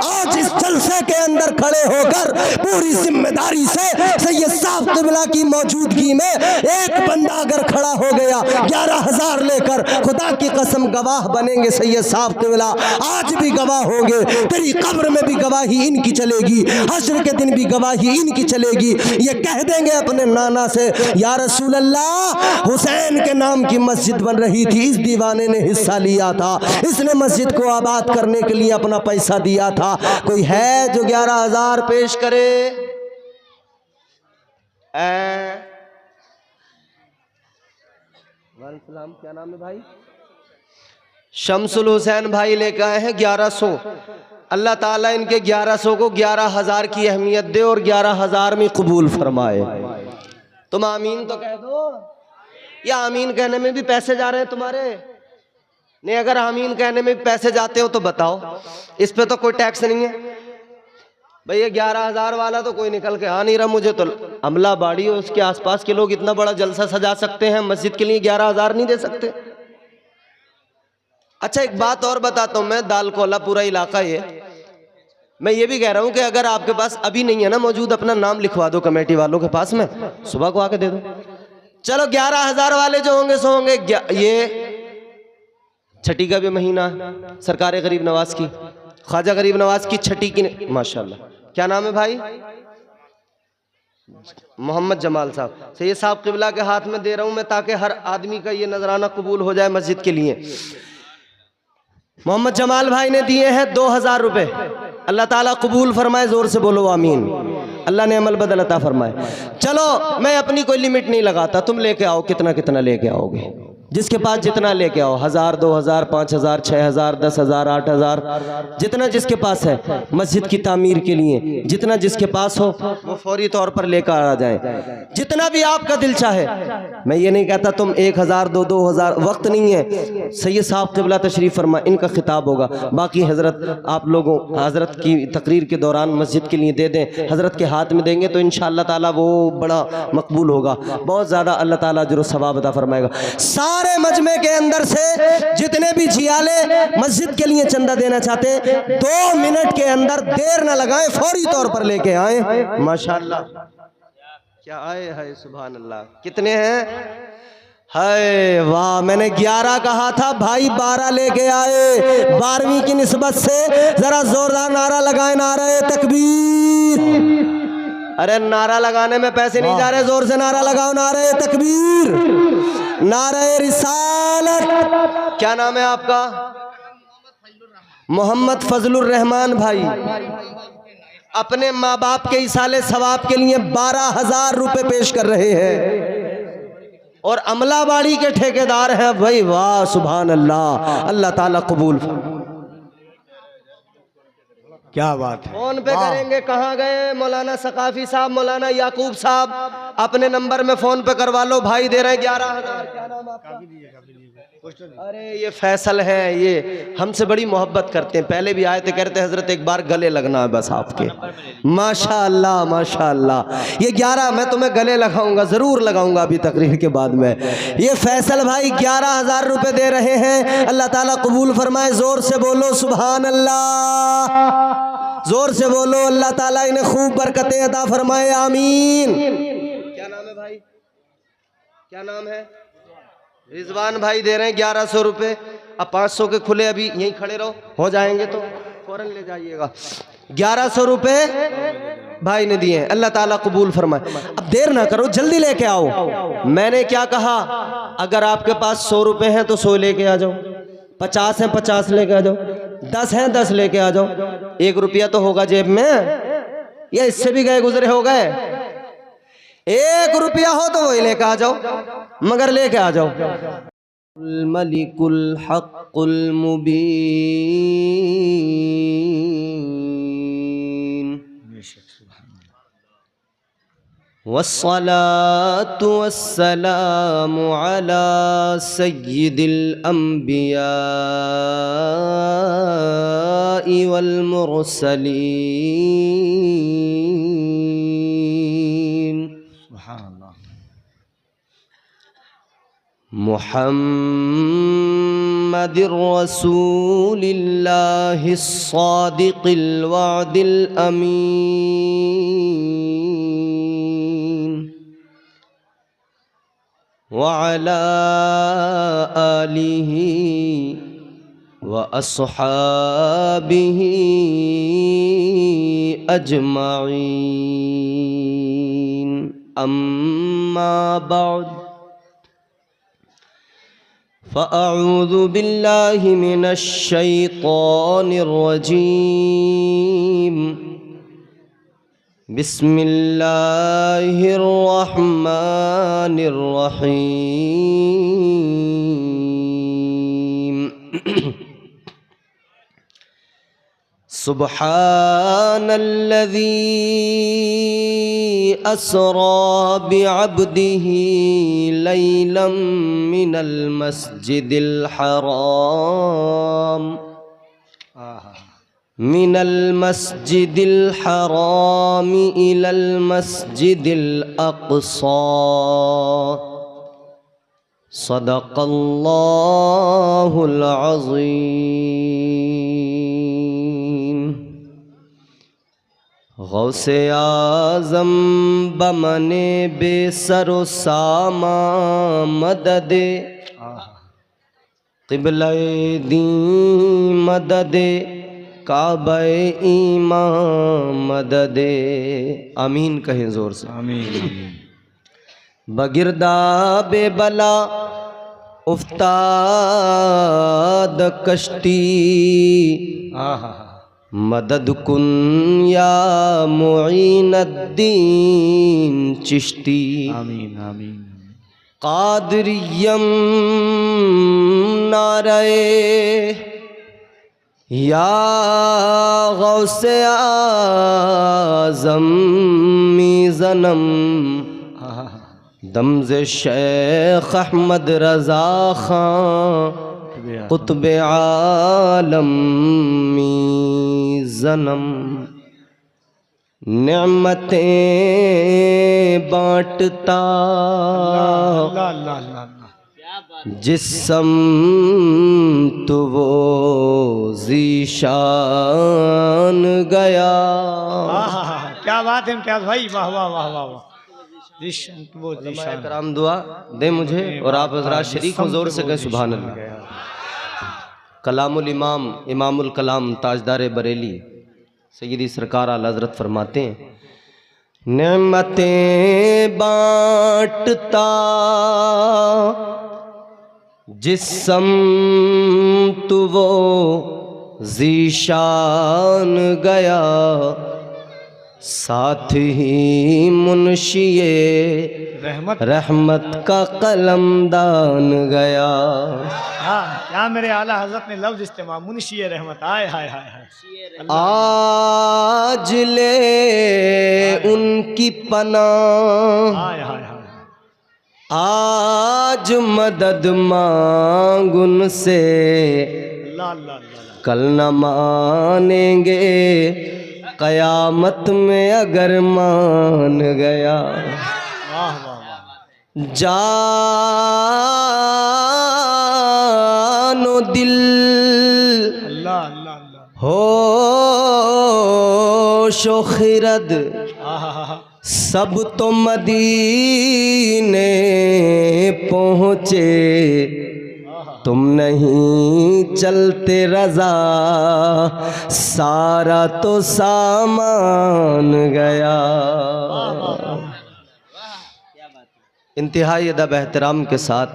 आज इस जलसे के अंदर खड़े होकर पूरी जिम्मेदारी से सैयद साहब क़िबला की मौजूदगी में एक बंदा अगर खड़ा हो गया 11,000 लेकर, खुदा की कसम गवाह बनेंगे सैयद साहब क़िबला, आज भी गवाह होंगे। तेरी कब्र में भी गवाही इनकी चलेगी, हश्र के दिन भी गवाही इनकी चलेगी। ये कह देंगे अपने नाना से, या रसूल अल्लाह हुसैन के नाम की मस्जिद बन रही थी, इस दीवाने ने हिस्सा लिया था, इसने मस्जिद को आबाद करने के लिए अपना पैसा दिया था। कोई है जो 11,000 पेश करे? वालेकुम, क्या नाम है भाई? शमसुल हुसैन भाई लेकर आए हैं 1100। अल्लाह ताला इनके 1100 को 11,000 की अहमियत दे और 11,000 में कबूल फरमाए। तुम आमीन तो कह दो, या आमीन कहने में भी पैसे जा रहे हैं तुम्हारे? नहीं, अगर आमीन कहने में भी पैसे जाते हो तो बताओ, इस पे तो कोई टैक्स नहीं है भाई। ये 11,000 वाला तो कोई निकल के आ नहीं रहा। मुझे तो अमला बाड़ी और उसके आसपास के लोग इतना बड़ा जलसा सजा सकते हैं, मस्जिद के लिए 11,000 नहीं दे सकते? अच्छा, एक बात और बताता हूं मैं, दाल कोला पूरा इलाका ये, मैं ये भी कह रहा हूं कि अगर आपके पास अभी नहीं है ना मौजूद, अपना नाम लिखवा दो कमेटी वालों के पास में, सुबह को आके दे दो। चलो 11,000 वाले जो होंगे सो होंगे। ये छठी का भी महीना, सरकार गरीब नवाज की, ख्वाजा गरीब नवाज की छठी की, माशाल्लाह। क्या नाम है भाई? मोहम्मद जमाल साहब। सैयद साहब किबला के हाथ में दे रहा हूं मैं, ताकि हर आदमी का ये नजराना कबूल हो जाए मस्जिद के लिए। मोहम्मद जमाल भाई ने दिए हैं 2,000 रुपए। अल्लाह ताला कबूल फरमाए, जोर से बोलो आमीन। अल्लाह ने अमल बदल अता फरमाए। चलो, मैं अपनी कोई लिमिट नहीं लगाता, तुम लेके आओ, कितना कितना लेके आओगे, जिसके पास जितना लेके आओ, 1,000, 2,000, 5,000, 6,000, 10,000, 8,000, जितना जिसके पास है मस्जिद की तामीर के लिए, जितना जिसके पास हो वो फौरी तौर पर लेकर आ जाए, जितना भी आपका दिल चाहे। मैं ये नहीं कहता तुम 1,000 दो, 2,000, वक्त नहीं है। सैयद साहब क़िबला तशरीफ़ फरमा, इनका खिताब होगा। बाकी हज़रत आप लोगों हज़रत की तकरीर के दौरान मस्जिद के लिए दे दें, हज़रत के हाथ में देंगे तो इंशाअल्लाह ताला वो बड़ा मकबूल होगा, बहुत ज़्यादा अल्लाह ताला अजर व सवाब अता फरमाएगा। सारे मजमे के अंदर से जितने भी जियाले मस्जिद के लिए चंदा देना चाहते, 2 मिनट के अंदर देर न लगाएं, फौरी तौर पर लेके आए। माशाअल्लाह, क्या आए है, सुभान अल्लाह। कितने हैं? हाय वाह, मैंने 11 कहा था भाई, 12 लेके आए। 12वीं की निस्बत से जरा जोरदार नारा लगाए, नारे तकबीर। अरे नारा लगाने में पैसे नहीं जा रहे, जोर से नारा लगाओ, नारे तकबीर, नारे रिसालत। क्या नाम है आपका? मोहम्मद फजलुर रहमान भाई। अपने माँ बाप के इसाले सवाब के लिए 12,000 रुपए पेश कर रहे हैं और अमलाबाड़ी के ठेकेदार हैं भाई। वाह, सुभान अल्लाह, अल्लाह ताला कबूल। क्या बात है। फोन पे करेंगे, कहाँ गए मौलाना सकाफी साहब, मौलाना याकूब साहब? अपने नंबर में फोन पे करवा लो, भाई दे रहे हैं 11,000। क्या नाम आपका? अरे ये फैसल है, ये हमसे बड़ी मोहब्बत करते हैं, पहले भी आए थे, कहते हजरत एक बार गले लगना है बस आपके। माशाअल्लाह माशाअल्लाह। ये 11 मैं तुम्हें गले लगाऊंगा, जरूर लगाऊंगा अभी तकरीर के बाद में। ये फैसल भाई 11,000 रुपए दे रहे हैं, अल्लाह ताला कबूल फरमाए। जोर से बोलो सुभान अल्लाह, जोर से बोलो, अल्लाह ताला इन्हें खूब बरकतें अता फरमाए, आमीन। क्या नाम है भाई? क्या नाम है? रिजवान भाई दे रहे हैं 1100 रुपए। अब 500 के खुले, अभी यहीं खड़े रहो, हो जाएंगे तो फौरन ले जाइएगा। 1100 रुपए भाई ने दिए हैं, अल्लाह ताला कबूल फरमाए। अब देर ना करो, जल्दी लेके आओ। मैंने क्या कहा, अगर आपके पास 100 रुपए हैं तो 100 लेके आ जाओ, 50 हैं 50 लेके आ जाओ, 10 हैं 10 लेके आ जाओ। 1 रुपया तो होगा जेब में, या इससे भी गए गुजरे हो गए। 1 रुपया हो तो वही लेके आ जाओ, मगर लेके आ जाओ। मलिकुल हक़्क़ुल मुबीन वस्सलातु वस्सलामु अला सय्यिदिल अंबियाइ वल मुरसलीन मुहम्मदिर रसूलिल्लाहिस सादिक़िल वअदिल अमीन व अला आलिहि व अस्हाबिहि अजमाइन। अम्मा बाद फ़अऊज़ु बिल्लाहि मिनश शैतानिर रजीम। बिस्मिल्लाहिर रहमानिर रहीम। सुब्हानल्लज़ी अस्रा बिअब्दिही लैलम मिनल मस्जिदिल हराम मिनल मस्जिदिल हराम इलल मस्जिदिल अक़सा सदक़ल्लाहुल अज़ीम। गौसे आज़म बमने बेसरो सामा मददे क़िबले दी मददे काबे ईमान मददे। आमीन कहें ज़ोर से। आमीन। बगिरदा बेबला उफ्ताद कश्ती मदद कुन या मुईनुद्दीन चिश्ती। आमीन आमीन। कादरियम नारे या गौसे आज़म मीज़नम दमज़े शेख अहमद रज़ा खां कुतुब आलम मीज़नम। नेमतें बाँटता अल्लाह अल्लाह अल्लाह। जिस्म तो वो ज़ीशान गया। क्या बात है इम्तियाज भाई, वाह वाह वाह वाह वाह। वो उलमाए कराम दुआ दे मुझे और आप हज़रात शरीक हो ज़ोर से कहें सुभान अल्लाह। कलामुल इमाम इमामुल कलाम ताजदार बरेली सैयदी सरकार आला हज़रत फरमाते हैं, नेमतें बाँटता जिस्म तो वो ज़ीशान गया, साथ ही मुंशिए रहमत का कलमदान गया। हाँ, क्या मेरे आला हजरत ने लफ्ज इस्तेमाल, मुंशी रहमत। आए हाय हाय हाय। आज ले उनकी पनाह, हाय हाय हाय। आज मदद मांग उनसे, अल्लाह अल्लाह अल्लाह। कल न मानेंगे कयामत में अगर मान गया। वाह वाह वाह। जानो दिल अल्लाह अल्लाह अल्लाह। होशो खिरद आहा। सब तो मदीने पहुँचे, तुम नहीं चलते रज़ा सारा तो सामान गया। इंतहाई अदब एहतराम के साथ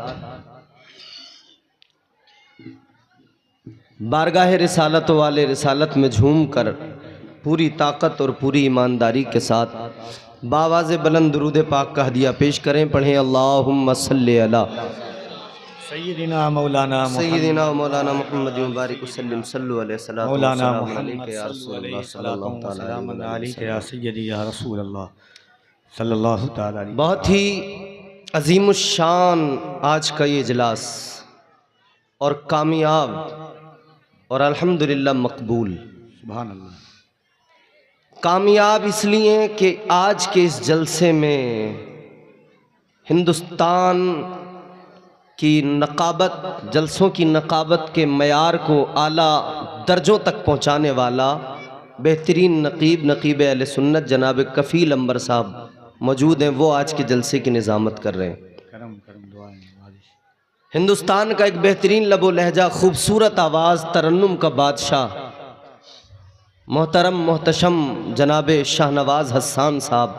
बारगाह रिसालत वाले रिसालत में झूम कर पूरी ताकत और पूरी ईमानदारी के साथ बावाज़ बुलंद दुरूद पाक का हदिया पेश करें। पढ़ें अल्लाहुम्मा सल्ली अला सय्यिदिना मौलाना मुहम्मद मुबारक वसल्लम सल्लु अलैहि सल्लल्लाहु मौलाना अलैहि या रसूल अल्लाह सल्लल्लाहु तआला अलैहि या सय्यदी या रसूल अल्लाह सल्लल्लाहु तआला अलैहि। बहुत ही अज़ीमुश्शान आज का ये इजलास और कामयाब और अल्हम्दुलिल्लाह मकबूल। सुभान अल्लाह। कामयाब इसलिए कि आज के इस जलसे में हिंदुस्तान की नकाबत, जलसों की नकाबत के मयार को आला दर्जों तक पहुँचाने वाला बेहतरीन नकीब अहले सुन्नत जनाब कफ़ील अंबर साहब मौजूद हैं। वो आज के जलसे की निज़ामत कर रहे हैं। करम करम दुआएं। हिंदुस्तान का एक बेहतरीन लबो लहजा, खूबसूरत आवाज़, तरन्नुम का बादशाह मोहतरम मोहतशम जनाब शाहनवाज़ हसन साहब,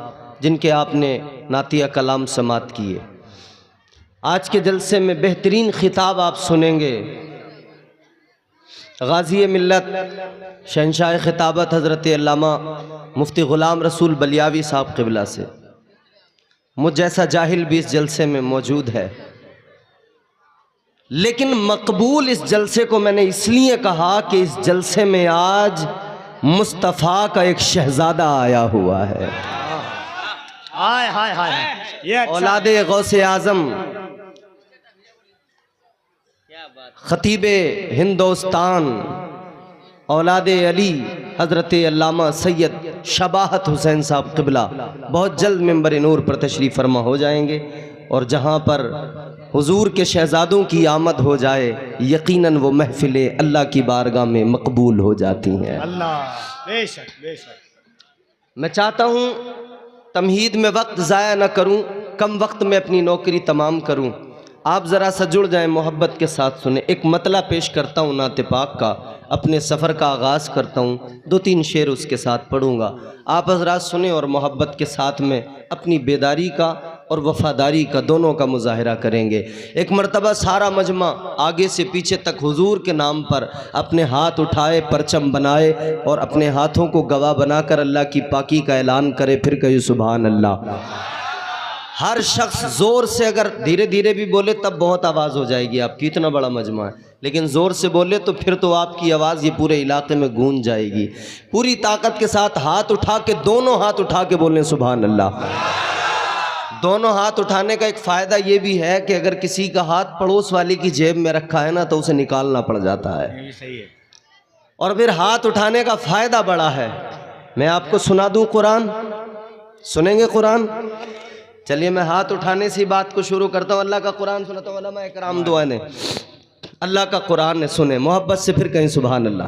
जिनके आपने नातिया कलाम समात किए। आज के जलसे में बेहतरीन खिताब आप सुनेंगे गाज़ी मिल्लत शहंशाह खिताबत हज़रत अल्लामा मुफ्ती ग़ुलाम रसूल बलियावी साहब क़िबला से। मुझ जैसा जाहिल भी इस जलसे में मौजूद है, लेकिन मकबूल इस जलसे को मैंने इसलिए कहा कि इस जलसे में आज मुस्तफ़ा का एक शहजादा आया हुआ है। हाय हाय हाय, ये अच्छा। औलादे गौसे आज़म खतीबे हिंदुस्तान औलादे अली हज़रत अल्लामा सैयद शबाहत हुसैन साहब क़िबला बहुत जल्द मिंबर नूर पर तशरीफ़ फरमा हो जाएंगे। और जहाँ पर हुजूर के शहज़ादों की आमद हो जाए यकीनन वो महफ़िलें अल्लाह की बारगाह में मकबूल हो जाती हैं। अल्लाह, बेशक बेशक। मैं चाहता हूँ तमहीद में वक्त ज़ाया न करूँ, कम वक्त में अपनी नौकरी तमाम करूँ। आप ज़रा सा जुड़ जाएं, मोहब्बत के साथ सुने। एक मतला पेश करता हूँ नाते पाक का, अपने सफ़र का आगाज़ करता हूँ, 2-3 शेर उसके साथ पढ़ूँगा। आप हज़रात सुने और मोहब्बत के साथ में अपनी बेदारी का और वफ़ादारी का दोनों का मुज़ाहिरा करेंगे। एक मरतबा सारा मजमा आगे से पीछे तक हुजूर के नाम पर अपने हाथ उठाए, परचम बनाए और अपने हाथों को गवाह बनाकर अल्लाह की पाकी का ऐलान करे। फिर कहिए सुभान अल्लाह। हर शख्स ज़ोर से अगर धीरे धीरे भी बोले तब बहुत आवाज़ हो जाएगी आपकी, इतना बड़ा मजमा है, लेकिन ज़ोर से बोले तो फिर तो आपकी आवाज़ ये पूरे इलाके में गूंज जाएगी। पूरी ताकत के साथ हाथ उठा के, दोनों हाथ उठा के बोलें सुभान अल्लाह। दोनों हाथ उठाने का एक फ़ायदा ये भी है कि अगर किसी का हाथ पड़ोस वाले की जेब में रखा है ना तो उसे निकालना पड़ जाता है। ये सही है। और फिर हाथ उठाने का फ़ायदा बड़ा है। मैं आपको सुना दूँ कुरान, सुनेंगे कुरान? चलिए मैं हाथ उठाने से बात को शुरू करता हूँ। अल्लाह का कुरान सुनाता हूँ। उलमा इकराम दुआ ने अल्लाह का कुरान ने सुने मोहब्बत से, फिर कहीं सुभान अल्लाह।